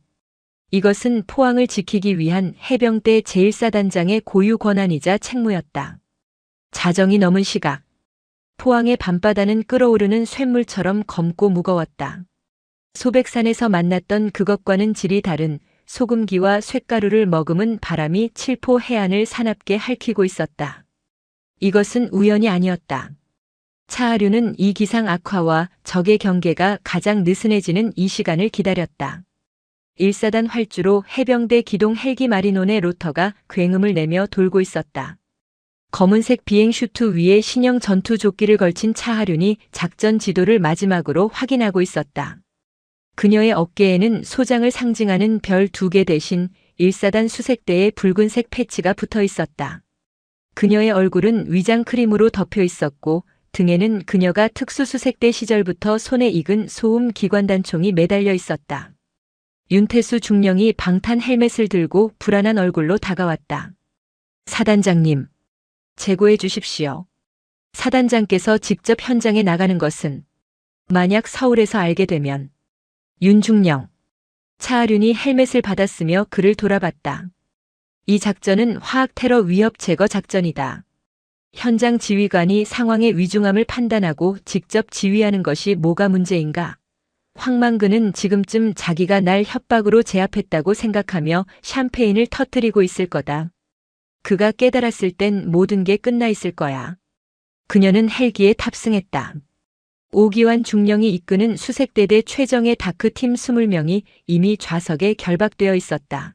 이것은 포항을 지키기 위한 해병대 제1사단장의 고유 권한이자 책무였다. 자정이 넘은 시각. 포항의 밤바다는 끓어오르는 쇳물처럼 검고 무거웠다. 소백산에서 만났던 그것과는 질이 다른 소금기와 쇳가루를 머금은 바람이 칠포 해안을 사납게 핥히고 있었다. 이것은 우연이 아니었다. 차하륜은 이 기상 악화와 적의 경계가 가장 느슨해지는 이 시간을 기다렸다. 1사단 활주로 해병대 기동 헬기 마리논의 로터가 굉음을 내며 돌고 있었다. 검은색 비행 슈트 위에 신형 전투 조끼를 걸친 차하륜이 작전 지도를 마지막으로 확인하고 있었다. 그녀의 어깨에는 소장을 상징하는 별 2개 대신 1사단 수색대의 붉은색 패치가 붙어 있었다. 그녀의 얼굴은 위장 크림으로 덮여 있었고 등에는 그녀가 특수수색대 시절부터 손에 익은 소음 기관단총이 매달려 있었다. 윤태수 중령이 방탄 헬멧을 들고 불안한 얼굴로 다가왔다. 사단장님, 제고해 주십시오. 사단장께서 직접 현장에 나가는 것은 만약 서울에서 알게 되면. 윤중령. 차하륜이 헬멧을 받았으며 그를 돌아봤다. 이 작전은 화학 테러 위협 제거 작전이다. 현장 지휘관이 상황의 위중함을 판단하고 직접 지휘하는 것이 뭐가 문제인가? 황만근은 지금쯤 자기가 날 협박으로 제압했다고 생각하며 샴페인을 터뜨리고 있을 거다. 그가 깨달았을 땐 모든 게 끝나 있을 거야. 그녀는 헬기에 탑승했다. 오기환 중령이 이끄는 수색대대 최정예 다크팀 20명이 이미 좌석에 결박되어 있었다.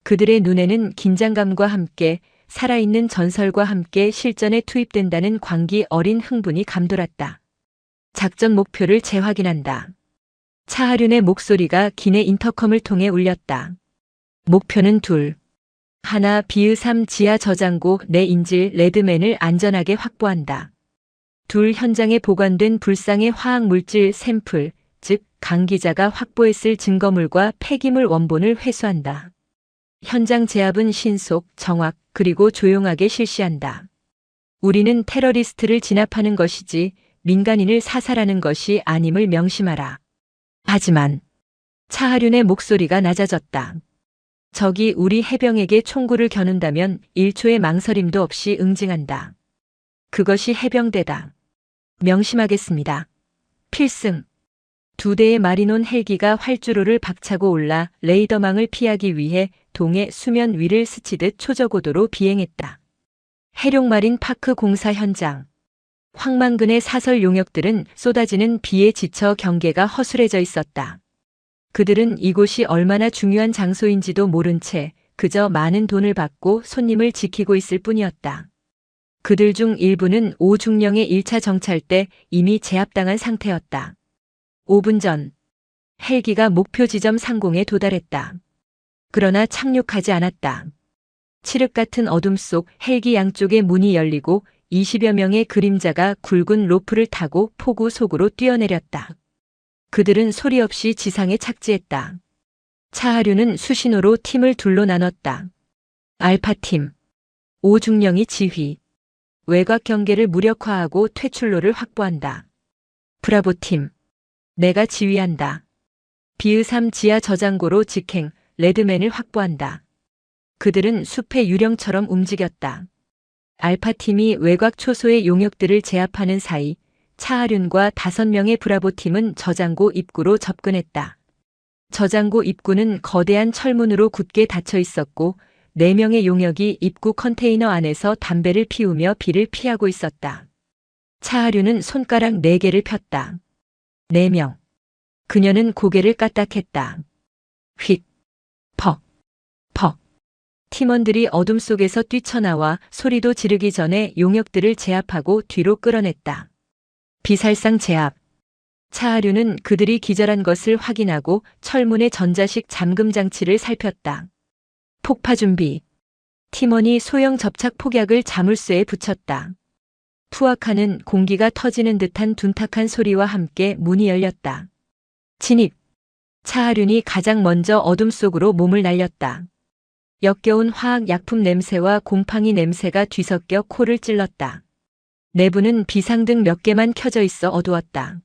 그들의 눈에는 긴장감과 함께 살아있는 전설과 함께 실전에 투입된다는 광기 어린 흥분이 감돌았다. 작전 목표를 재확인한다. 차하륜의 목소리가 기내 인터컴을 통해 울렸다. 목표는 둘. 하나 비읍3 지하 저장고 내 인질 레드맨을 안전하게 확보한다. 둘 현장에 보관된 불상의 화학 물질 샘플, 즉 강 기자가 확보했을 증거물과 폐기물 원본을 회수한다. 현장 제압은 신속, 정확, 그리고 조용하게 실시한다. 우리는 테러리스트를 진압하는 것이지 민간인을 사살하는 것이 아님을 명심하라. 하지만 차하륜의 목소리가 낮아졌다. 적이 우리 해병에게 총구를 겨눈다면 1초의 망설임도 없이 응징한다. 그것이 해병대다. 명심하겠습니다. 필승. 2대의 마리논 헬기가 활주로를 박차고 올라 레이더망을 피하기 위해 동해 수면 위를 스치듯 초저고도로 비행했다. 해룡마린 파크 공사 현장. 황만근의 사설 용역들은 쏟아지는 비에 지쳐 경계가 허술해져 있었다. 그들은 이곳이 얼마나 중요한 장소인지도 모른 채 그저 많은 돈을 받고 손님을 지키고 있을 뿐이었다. 그들 중 일부는 오중령의 1차 정찰 때 이미 제압당한 상태였다. 5분 전 헬기가 목표 지점 상공에 도달했다. 그러나 착륙하지 않았다. 칠흑 같은 어둠 속 헬기 양쪽의 문이 열리고 20여 명의 그림자가 굵은 로프를 타고 폭우 속으로 뛰어내렸다. 그들은 소리 없이 지상에 착지했다. 차하륜은 수신호로 팀을 둘로 나눴다. 알파팀. 오중령이 지휘. 외곽 경계를 무력화하고 퇴출로를 확보한다. 브라보팀. 내가 지휘한다. 비읍3 지하 저장고로 직행, 레드맨을 확보한다. 그들은 숲의 유령처럼 움직였다. 알파팀이 외곽 초소의 용역들을 제압하는 사이 차하륜과 5명의 브라보팀은 저장고 입구로 접근했다. 저장고 입구는 거대한 철문으로 굳게 닫혀 있었고 4명의 용역이 입구 컨테이너 안에서 담배를 피우며 비를 피하고 있었다. 차하류는 손가락 4개를 폈다. 4명. 그녀는 고개를 까딱했다. 휙, 퍽, 퍽. 팀원들이 어둠 속에서 뛰쳐나와 소리도 지르기 전에 용역들을 제압하고 뒤로 끌어냈다. 비살상 제압. 차하류는 그들이 기절한 것을 확인하고 철문의 전자식 잠금 장치를 살폈다. 폭파 준비. 팀원이 소형 접착 폭약을 자물쇠에 붙였다. 푸악하는 공기가 터지는 듯한 둔탁한 소리와 함께 문이 열렸다. 진입. 차하륜이 가장 먼저 어둠 속으로 몸을 날렸다. 역겨운 화학 약품 냄새와 곰팡이 냄새가 뒤섞여 코를 찔렀다. 내부는 비상등 몇 개만 켜져 있어 어두웠다.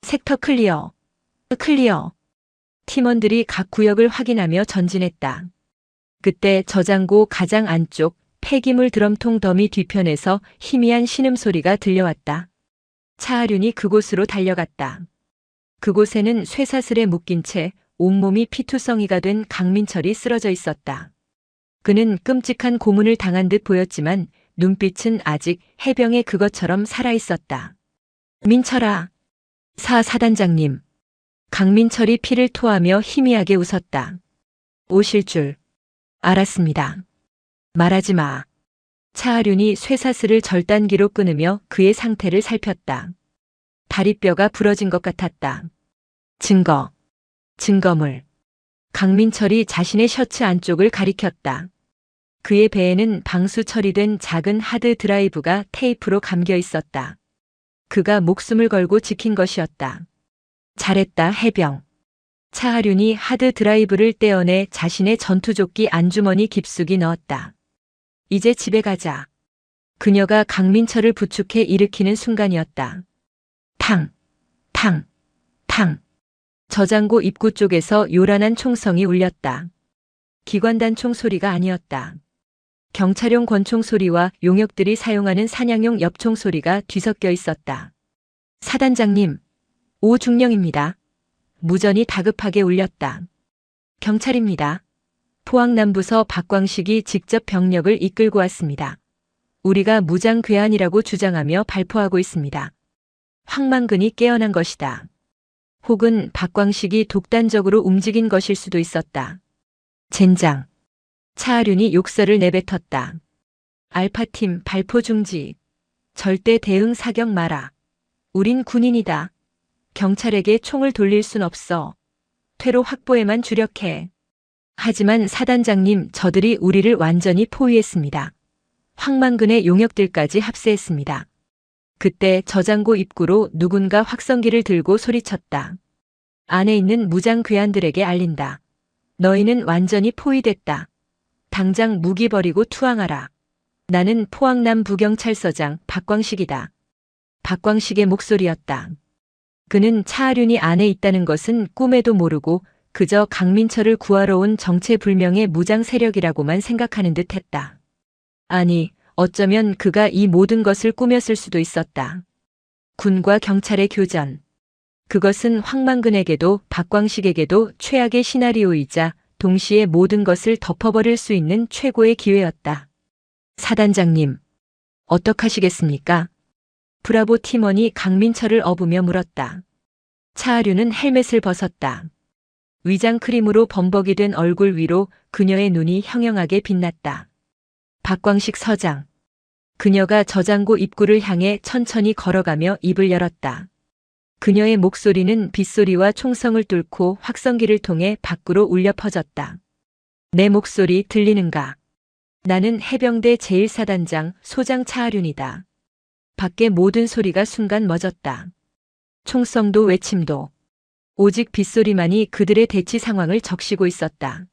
섹터 클리어. 클리어. 팀원들이 각 구역을 확인하며 전진했다. 그때 저장고 가장 안쪽 폐기물 드럼통 더미 뒤편에서 희미한 신음소리가 들려왔다. 차하륜이 그곳으로 달려갔다. 그곳에는 쇠사슬에 묶인 채 온몸이 피투성이가 된 강민철이 쓰러져 있었다. 그는 끔찍한 고문을 당한 듯 보였지만 눈빛은 아직 해병의 그것처럼 살아있었다. 민철아. 사단장님. 강민철이 피를 토하며 희미하게 웃었다. 오실 줄 알았습니다. 말하지 마. 차하륜이 쇠사슬을 절단기로 끊으며 그의 상태를 살폈다. 다리뼈가 부러진 것 같았다. 증거물. 강민철이 자신의 셔츠 안쪽을 가리켰다. 그의 배에는 방수 처리된 작은 하드 드라이브가 테이프로 감겨 있었다. 그가 목숨을 걸고 지킨 것이었다. 잘했다, 해병. 차하륜이 하드 드라이브를 떼어내 자신의 전투조끼 안주머니 깊숙이 넣었다. 이제 집에 가자. 그녀가 강민철을 부축해 일으키는 순간이었다. 탕, 탕, 탕. 저장고 입구 쪽에서 요란한 총성이 울렸다. 기관단총 소리가 아니었다. 경찰용 권총 소리와 용역들이 사용하는 사냥용 엽총 소리가 뒤섞여 있었다. 사단장님, 오중령입니다. 무전이 다급하게 울렸다. 경찰입니다. 포항남부서 박광식이 직접 병력을 이끌고 왔습니다. 우리가 무장괴한이라고 주장하며 발포하고 있습니다. 황만근이 깨어난 것이다. 혹은 박광식이 독단적으로 움직인 것일 수도 있었다. 젠장. 차하륜이 욕설을 내뱉었다. 알파팀 발포 중지. 절대 대응 사격 마라. 우린 군인이다. 경찰에게 총을 돌릴 순 없어. 퇴로 확보에만 주력해. 하지만 사단장님, 저들이 우리를 완전히 포위했습니다. 황만근의 용역들까지 합세했습니다. 그때 저장고 입구로 누군가 확성기를 들고 소리쳤다. 안에 있는 무장괴한들에게 알린다. 너희는 완전히 포위됐다. 당장 무기 버리고 투항하라. 나는 포항남 부경찰서장 박광식이다. 박광식의 목소리였다. 그는 차하륜이 안에 있다는 것은 꿈에도 모르고 그저 강민철을 구하러 온 정체불명의 무장 세력이라고만 생각하는 듯 했다. 아니, 어쩌면 그가 이 모든 것을 꾸몄을 수도 있었다. 군과 경찰의 교전. 그것은 황만근에게도 박광식에게도 최악의 시나리오이자 동시에 모든 것을 덮어버릴 수 있는 최고의 기회였다. 사단장님, 어떡하시겠습니까? 브라보 팀원이 강민철을 업으며 물었다. 차하륜은 헬멧을 벗었다. 위장 크림으로 범벅이 된 얼굴 위로 그녀의 눈이 형형하게 빛났다. 박광식 서장. 그녀가 저장고 입구를 향해 천천히 걸어가며 입을 열었다. 그녀의 목소리는 빗소리와 총성을 뚫고 확성기를 통해 밖으로 울려 퍼졌다. 내 목소리 들리는가? 나는 해병대 제1사단장 소장 차하륜이다. 밖의 모든 소리가 순간 멎었다. 총성도 외침도. 오직 빗소리만이 그들의 대치 상황을 적시고 있었다.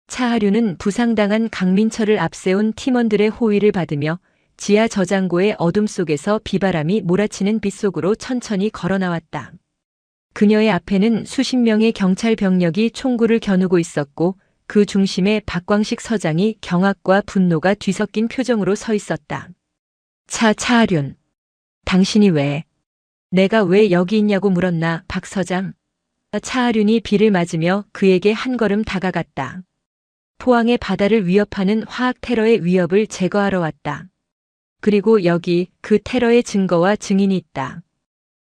차하륜은 부상당한 강민철을 앞세운 팀원들의 호위를 받으며 지하 저장고의 어둠 속에서 비바람이 몰아치는 빛 속으로 천천히 걸어 나왔다. 그녀의 앞에는 수십 명의 경찰 병력이 총구를 겨누고 있었고 그 중심에 박광식 서장이 경악과 분노가 뒤섞인 표정으로 서 있었다. 차하륜. 당신이 왜? 내가 왜 여기 있냐고 물었나, 박 서장? 차하륜이 비를 맞으며 그에게 한 걸음 다가갔다. 포항의 바다를 위협하는 화학 테러의 위협을 제거하러 왔다. 그리고 여기 그 테러의 증거와 증인이 있다.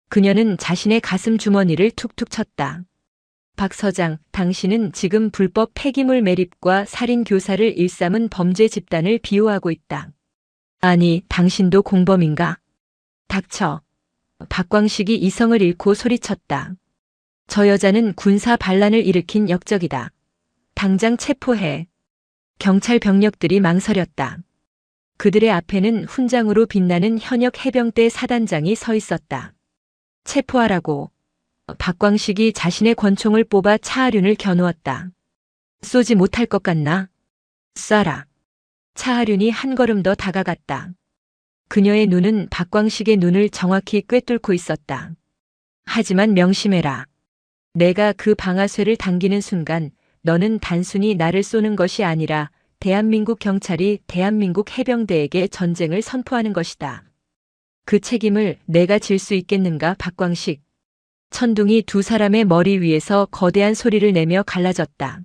그녀는 자신의 가슴 주머니를 툭툭 쳤다. 박 서장, 당신은 지금 불법 폐기물 매립과 살인 교사를 일삼은 범죄 집단을 비호하고 있다. 아니, 당신도 공범인가? 닥쳐. 박광식이 이성을 잃고 소리쳤다. 저 여자는 군사 반란을 일으킨 역적이다. 당장 체포해. 경찰 병력들이 망설였다. 그들의 앞에는 훈장으로 빛나는 현역 해병대 사단장이 서 있었다. 체포하라고. 박광식이 자신의 권총을 뽑아 차하륜을 겨누었다. 쏘지 못할 것 같나? 쏴라. 차하륜이 한 걸음 더 다가갔다. 그녀의 눈은 박광식의 눈을 정확히 꿰뚫고 있었다. 하지만 명심해라. 내가 그 방아쇠를 당기는 순간 너는 단순히 나를 쏘는 것이 아니라 대한민국 경찰이 대한민국 해병대에게 전쟁을 선포하는 것이다. 그 책임을 내가 질 수 있겠는가, 박광식. 천둥이 두 사람의 머리 위에서 거대한 소리를 내며 갈라졌다.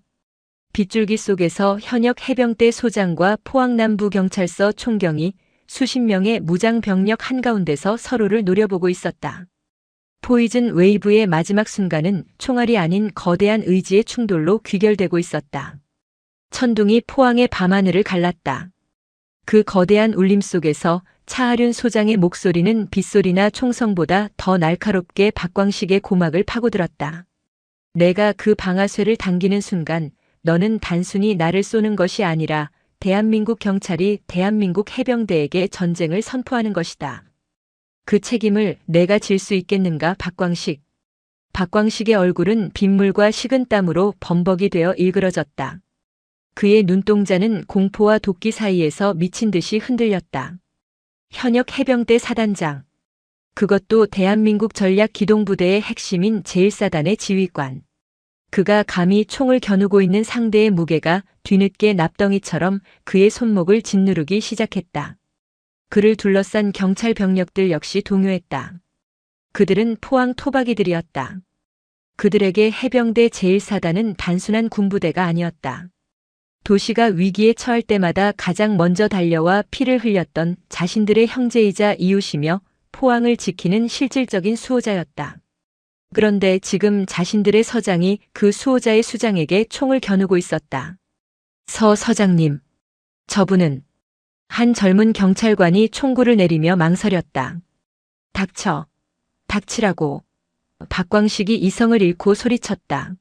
빗줄기 속에서 현역 해병대 소장과 포항남부경찰서 총경이 수십 명의 무장 병력 한가운데서 서로를 노려보고 있었다. 포이즌 웨이브의 마지막 순간은 총알이 아닌 거대한 의지의 충돌로 귀결되고 있었다. 천둥이 포항의 밤하늘을 갈랐다. 그 거대한 울림 속에서 차하륜 소장의 목소리는 빗소리나 총성보다 더 날카롭게 박광식의 고막을 파고들었다. 내가 그 방아쇠를 당기는 순간 너는 단순히 나를 쏘는 것이 아니라 대한민국 경찰이 대한민국 해병대에게 전쟁을 선포하는 것이다. 그 책임을 내가 질 수 있겠는가, 박광식. 박광식의 얼굴은 빗물과 식은땀으로 범벅이 되어 일그러졌다. 그의 눈동자는 공포와 도끼 사이에서 미친 듯이 흔들렸다. 현역 해병대 사단장. 그것도 대한민국 전략기동부대의 핵심인 제1사단의 지휘관. 그가 감히 총을 겨누고 있는 상대의 무게가 뒤늦게 납덩이처럼 그의 손목을 짓누르기 시작했다. 그를 둘러싼 경찰 병력들 역시 동요했다. 그들은 포항 토박이들이었다. 그들에게 해병대 제1사단은 단순한 군부대가 아니었다. 도시가 위기에 처할 때마다 가장 먼저 달려와 피를 흘렸던 자신들의 형제이자 이웃이며 포항을 지키는 실질적인 수호자였다. 그런데 지금 자신들의 서장이 그 수호자의 수장에게 총을 겨누고 있었다. 서 서장님. 저분은 한 젊은 경찰관이 총구를 내리며 망설였다. 닥쳐. 닥치라고. 박광식이 이성을 잃고 소리쳤다.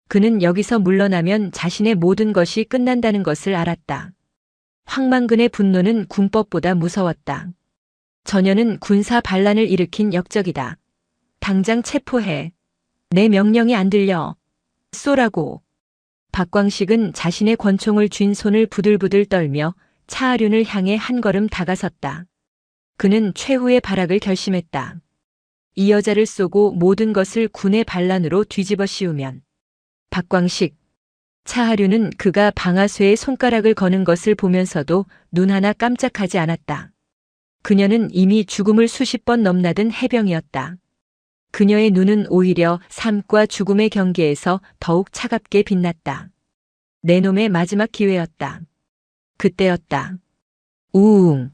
그는 여기서 물러나면 자신의 모든 것이 끝난다는 것을 알았다. 황만근의 분노는 군법보다 무서웠다. 저녀는 군사 반란을 일으킨 역적이다. 당장 체포해. 내 명령이 안 들려. 쏘라고. 박광식은 자신의 권총을 쥔 손을 부들부들 떨며 차하륜을 향해 한 걸음 다가섰다. 그는 최후의 발악을 결심했다. 이 여자를 쏘고 모든 것을 군의 반란으로 뒤집어 씌우면. 박광식. 차하륜은 그가 방아쇠에 손가락을 거는 것을 보면서도 눈 하나 깜짝하지 않았다. 그녀는 이미 죽음을 수십 번 넘나든 해병이었다. 그녀의 눈은 오히려 삶과 죽음의 경계에서 더욱 차갑게 빛났다. 내 놈의 마지막 기회였다. 그때였다. 우웅.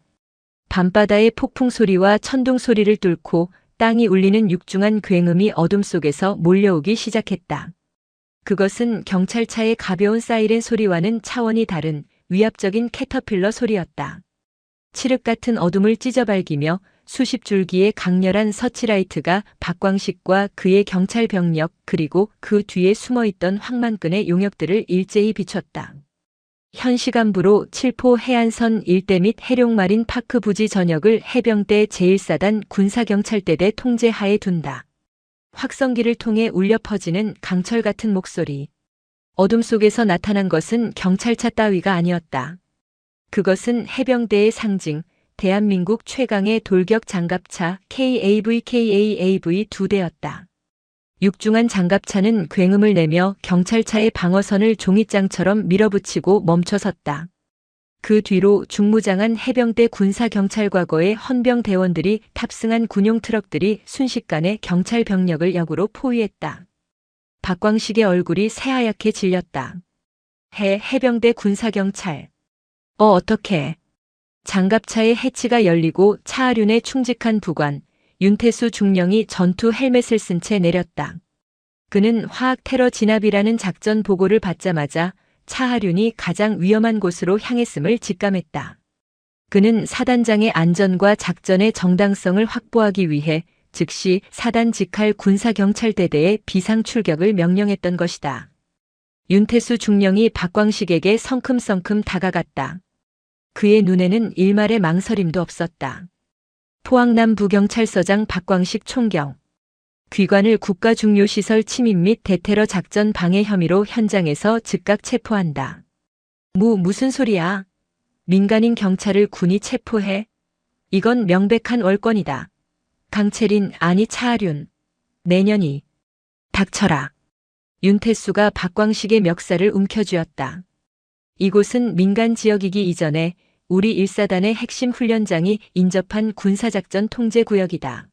밤바다의 폭풍 소리와 천둥 소리를 뚫고 땅이 울리는 육중한 굉음이 어둠 속에서 몰려오기 시작했다. 그것은 경찰차의 가벼운 사이렌 소리와는 차원이 다른 위압적인 캐터필러 소리였다. 칠흑 같은 어둠을 찢어발기며 수십 줄기의 강렬한 서치라이트가 박광식과 그의 경찰 병력 그리고 그 뒤에 숨어있던 황만근의 용역들을 일제히 비췄다. 현 시간부로 칠포 해안선 일대 및 해룡마린 파크 부지 전역을 해병대 제1사단 군사경찰대대 통제하에 둔다. 확성기를 통해 울려 퍼지는 강철 같은 목소리. 어둠 속에서 나타난 것은 경찰차 따위가 아니었다. 그것은 해병대의 상징, 대한민국 최강의 돌격 장갑차 KAV 2대였다. 육중한 장갑차는 굉음을 내며 경찰차의 방어선을 종잇장처럼 밀어붙이고 멈춰섰다. 그 뒤로 중무장한 해병대 군사경찰과거의 헌병대원들이 탑승한 군용 트럭들이 순식간에 경찰 병력을 역으로 포위했다. 박광식의 얼굴이 새하얗게 질렸다. 해병대 군사경찰. 어떡해. 장갑차의 해치가 열리고 차하륜의 충직한 부관, 윤태수 중령이 전투 헬멧을 쓴 채 내렸다. 그는 화학 테러 진압이라는 작전 보고를 받자마자 차하륜이 가장 위험한 곳으로 향했음을 직감했다. 그는 사단장의 안전과 작전의 정당성을 확보하기 위해 즉시 사단 직할 군사경찰대대에 비상 출격을 명령했던 것이다. 윤태수 중령이 박광식에게 성큼성큼 다가갔다. 그의 눈에는 일말의 망설임도 없었다. 포항남부경찰서장 박광식 총경. 귀관을 국가중요시설 침입 및 대테러 작전 방해 혐의로 현장에서 즉각 체포한다. 무슨 소리야? 민간인 경찰을 군이 체포해? 이건 명백한 월권이다. 강채린 아니 차하륜. 내년이. 닥쳐라. 윤태수가 박광식의 멱살을 움켜쥐었다. 이곳은 민간 지역이기 이전에 우리 1사단의 핵심 훈련장이 인접한 군사작전 통제구역이다.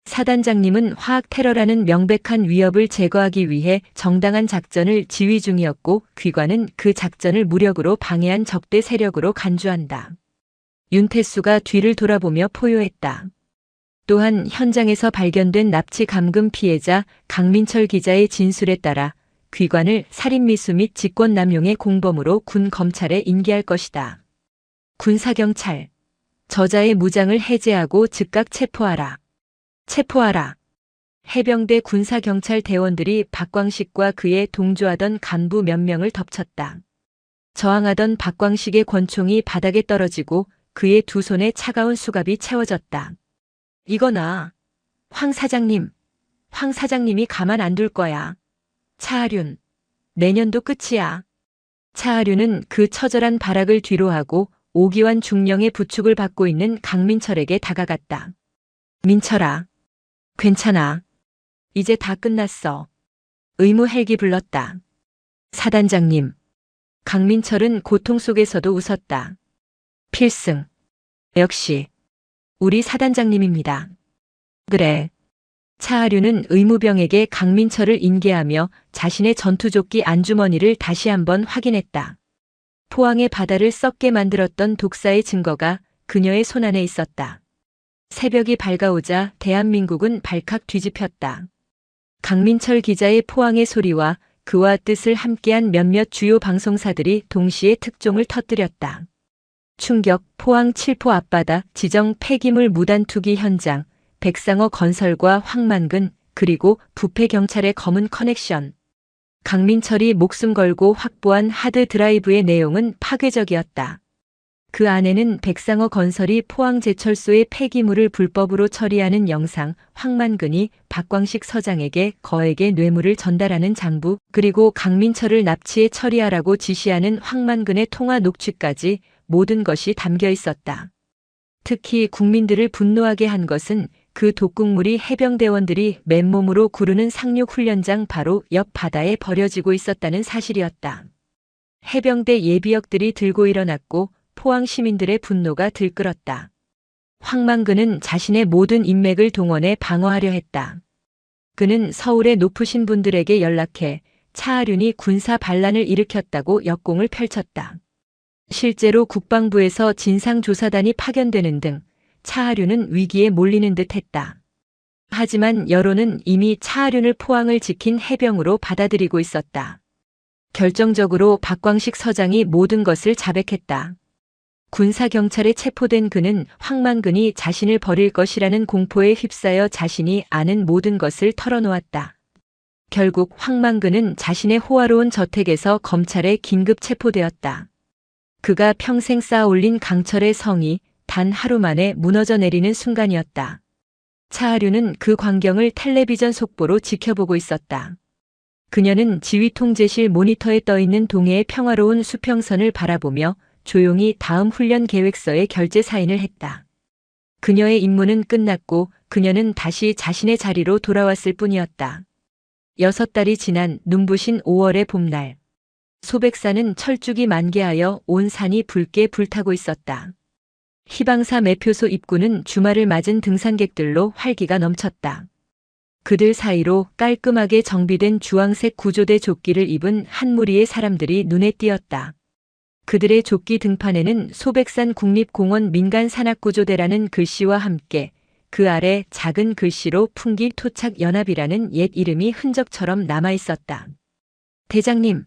사단장님은 화학 테러라는 명백한 위협을 제거하기 위해 정당한 작전을 지휘 중이었고 귀관은 그 작전을 무력으로 방해한 적대 세력으로 간주한다. 윤태수가 뒤를 돌아보며 포효했다. 또한 현장에서 발견된 납치 감금 피해자 강민철 기자의 진술에 따라 귀관을 살인미수 및 직권남용의 공범으로 군 검찰에 인계할 것이다. 군사경찰. 저자의 무장을 해제하고 즉각 체포하라. 체포하라. 해병대 군사경찰 대원들이 박광식과 그에 동조하던 간부 몇 명을 덮쳤다. 저항하던 박광식의 권총이 바닥에 떨어지고 그의 두 손에 차가운 수갑이 채워졌다. 이거나. 황 사장님이 가만 안 둘 거야. 차하륜. 내년도 끝이야. 차하륜은 그 처절한 발악을 뒤로하고 오기환 중령의 부축을 받고 있는 강민철에게 다가갔다. 민철아. 괜찮아. 이제 다 끝났어. 의무 헬기 불렀다. 사단장님. 강민철은 고통 속에서도 웃었다. 필승. 역시. 우리 사단장님입니다. 그래. 차하륜은 의무병에게 강민철을 인계하며 자신의 전투조끼 안주머니를 다시 한번 확인했다. 포항의 바다를 썩게 만들었던 독사의 증거가 그녀의 손안에 있었다. 새벽이 밝아오자 대한민국은 발칵 뒤집혔다. 강민철 기자의 포항의 소리와 그와 뜻을 함께한 몇몇 주요 방송사들이 동시에 특종을 터뜨렸다. 충격, 포항 칠포 앞바다, 지정 폐기물 무단 투기 현장, 백상어 건설과 황만근, 그리고 부패경찰의 검은 커넥션. 강민철이 목숨 걸고 확보한 하드 드라이브의 내용은 파괴적이었다. 그 안에는 백상어 건설이 포항제철소의 폐기물을 불법으로 처리하는 영상, 황만근이 박광식 서장에게 거액의 뇌물을 전달하는 장부, 그리고 강민철을 납치해 처리하라고 지시하는 황만근의 통화 녹취까지 모든 것이 담겨 있었다. 특히 국민들을 분노하게 한 것은 그 독극물이 해병대원들이 맨몸으로 구르는 상륙훈련장 바로 옆 바다에 버려지고 있었다는 사실이었다. 해병대 예비역들이 들고 일어났고 포항 시민들의 분노가 들끓었다. 황만근은 자신의 모든 인맥을 동원해 방어하려 했다. 그는 서울의 높으신 분들에게 연락해 차하륜이 군사 반란을 일으켰다고 역공을 펼쳤다. 실제로 국방부에서 진상조사단이 파견되는 등 차하륜은 위기에 몰리는 듯 했다. 하지만 여론은 이미 차하륜을 포항을 지킨 해병으로 받아들이고 있었다. 결정적으로 박광식 서장이 모든 것을 자백했다. 군사경찰에 체포된 그는 황만근이 자신을 버릴 것이라는 공포에 휩싸여 자신이 아는 모든 것을 털어놓았다. 결국 황만근은 자신의 호화로운 저택에서 검찰에 긴급 체포되었다. 그가 평생 쌓아올린 강철의 성이 단 하루 만에 무너져 내리는 순간이었다. 차하륜은 그 광경을 텔레비전 속보로 지켜보고 있었다. 그녀는 지휘통제실 모니터에 떠있는 동해의 평화로운 수평선을 바라보며 조용히 다음 훈련 계획서에 결제 사인을 했다. 그녀의 임무는 끝났고 그녀는 다시 자신의 자리로 돌아왔을 뿐이었다. 6달이 지난 눈부신 5월의 봄날. 소백산은 철쭉이 만개하여 온 산이 붉게 불타고 있었다. 희방사 매표소 입구는 주말을 맞은 등산객들로 활기가 넘쳤다. 그들 사이로 깔끔하게 정비된 주황색 구조대 조끼를 입은 한 무리의 사람들이 눈에 띄었다. 그들의 조끼 등판에는 소백산 국립공원 민간산악구조대라는 글씨와 함께 그 아래 작은 글씨로 풍기토착연합이라는 옛 이름이 흔적처럼 남아있었다. 대장님,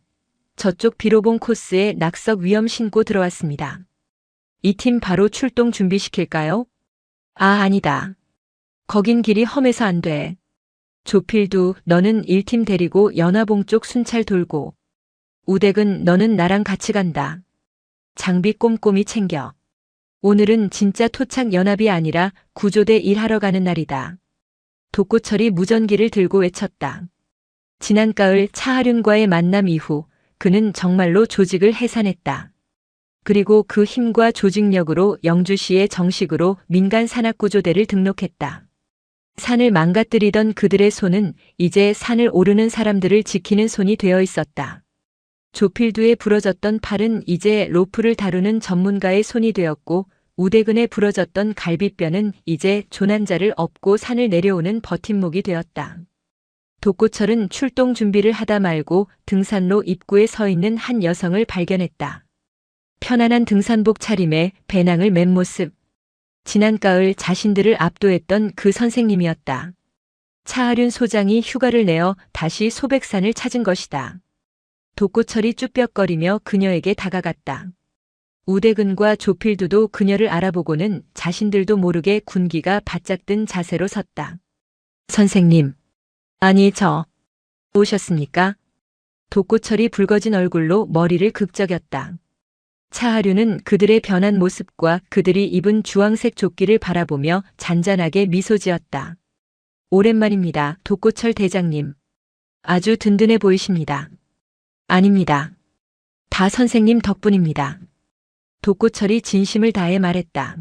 저쪽 비로봉 코스에 낙석 위험 신고 들어왔습니다. 이 팀 바로 출동 준비시킬까요? 아니다. 거긴 길이 험해서 안 돼. 조필두, 너는 1팀 데리고 연화봉 쪽 순찰 돌고. 우댁은 너는 나랑 같이 간다. 장비 꼼꼼히 챙겨. 오늘은 진짜 토착 연합이 아니라 구조대 일하러 가는 날이다. 독고철이 무전기를 들고 외쳤다. 지난 가을 차하륜과의 만남 이후 그는 정말로 조직을 해산했다. 그리고 그 힘과 조직력으로 영주시에 정식으로 민간산악구조대를 등록했다. 산을 망가뜨리던 그들의 손은 이제 산을 오르는 사람들을 지키는 손이 되어 있었다. 조필두의 부러졌던 팔은 이제 로프를 다루는 전문가의 손이 되었고 우대근에 부러졌던 갈비뼈는 이제 조난자를 업고 산을 내려오는 버팀목이 되었다. 독고철은 출동 준비를 하다 말고 등산로 입구에 서 있는 한 여성을 발견했다. 편안한 등산복 차림에 배낭을 맨 모습. 지난 가을 자신들을 압도했던 그 선생님이었다. 차하륜 소장이 휴가를 내어 다시 소백산을 찾은 것이다. 독고철이 쭈뼛거리며 그녀에게 다가갔다. 우대근과 조필두도 그녀를 알아보고는 자신들도 모르게 군기가 바짝 든 자세로 섰다. 선생님. 아니 오셨습니까? 독고철이 붉어진 얼굴로 머리를 극적였다. 차하륜은 그들의 변한 모습과 그들이 입은 주황색 조끼를 바라보며 잔잔하게 미소 지었다. 오랜만입니다, 독고철 대장님. 아주 든든해 보이십니다. 아닙니다. 다 선생님 덕분입니다. 독고철이 진심을 다해 말했다.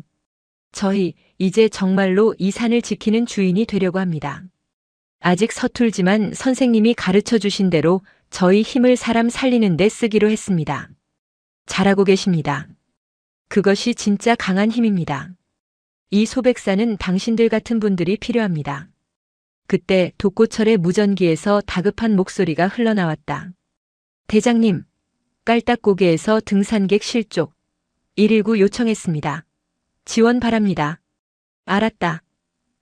저희 이제 정말로 이 산을 지키는 주인이 되려고 합니다. 아직 서툴지만 선생님이 가르쳐 주신 대로 저희 힘을 사람 살리는 데 쓰기로 했습니다. 잘하고 계십니다. 그것이 진짜 강한 힘입니다. 이 소백산은 당신들 같은 분들이 필요합니다. 그때 독고철의 무전기에서 다급한 목소리가 흘러나왔다. 대장님, 깔딱고개에서 등산객 실족. 119 요청했습니다. 지원 바랍니다. 알았다.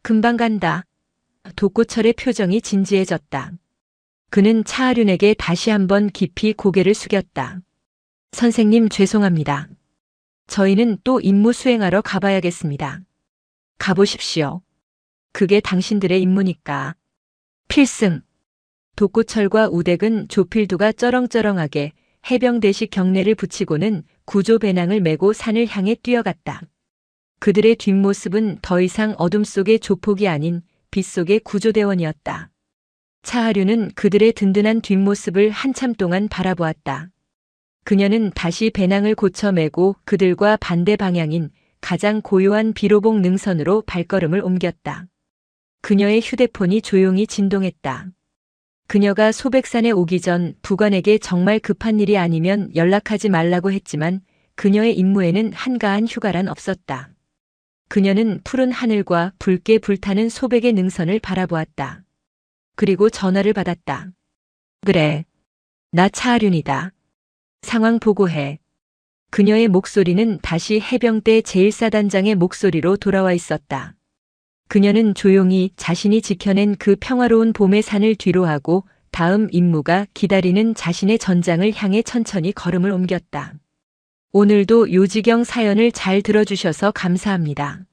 금방 간다. 독고철의 표정이 진지해졌다. 그는 차하륜에게 다시 한번 깊이 고개를 숙였다. 선생님 죄송합니다. 저희는 또 임무 수행하러 가봐야겠습니다. 가보십시오. 그게 당신들의 임무니까. 필승. 독고철과 우댁은 조필두가 쩌렁쩌렁하게 해병대식 경례를 붙이고는 구조 배낭을 메고 산을 향해 뛰어갔다. 그들의 뒷모습은 더 이상 어둠 속의 조폭이 아닌 빛 속의 구조대원이었다. 차하륜은 그들의 든든한 뒷모습을 한참 동안 바라보았다. 그녀는 다시 배낭을 고쳐 메고 그들과 반대 방향인 가장 고요한 비로봉 능선으로 발걸음을 옮겼다. 그녀의 휴대폰이 조용히 진동했다. 그녀가 소백산에 오기 전 부관에게 정말 급한 일이 아니면 연락하지 말라고 했지만 그녀의 임무에는 한가한 휴가란 없었다. 그녀는 푸른 하늘과 붉게 불타는 소백의 능선을 바라보았다. 그리고 전화를 받았다. 그래. 나 차하륜이다. 상황 보고해. 그녀의 목소리는 다시 해병대 제1사단장의 목소리로 돌아와 있었다. 그녀는 조용히 자신이 지켜낸 그 평화로운 봄의 산을 뒤로하고 다음 임무가 기다리는 자신의 전장을 향해 천천히 걸음을 옮겼다. 오늘도 요지경 사연을 잘 들어주셔서 감사합니다.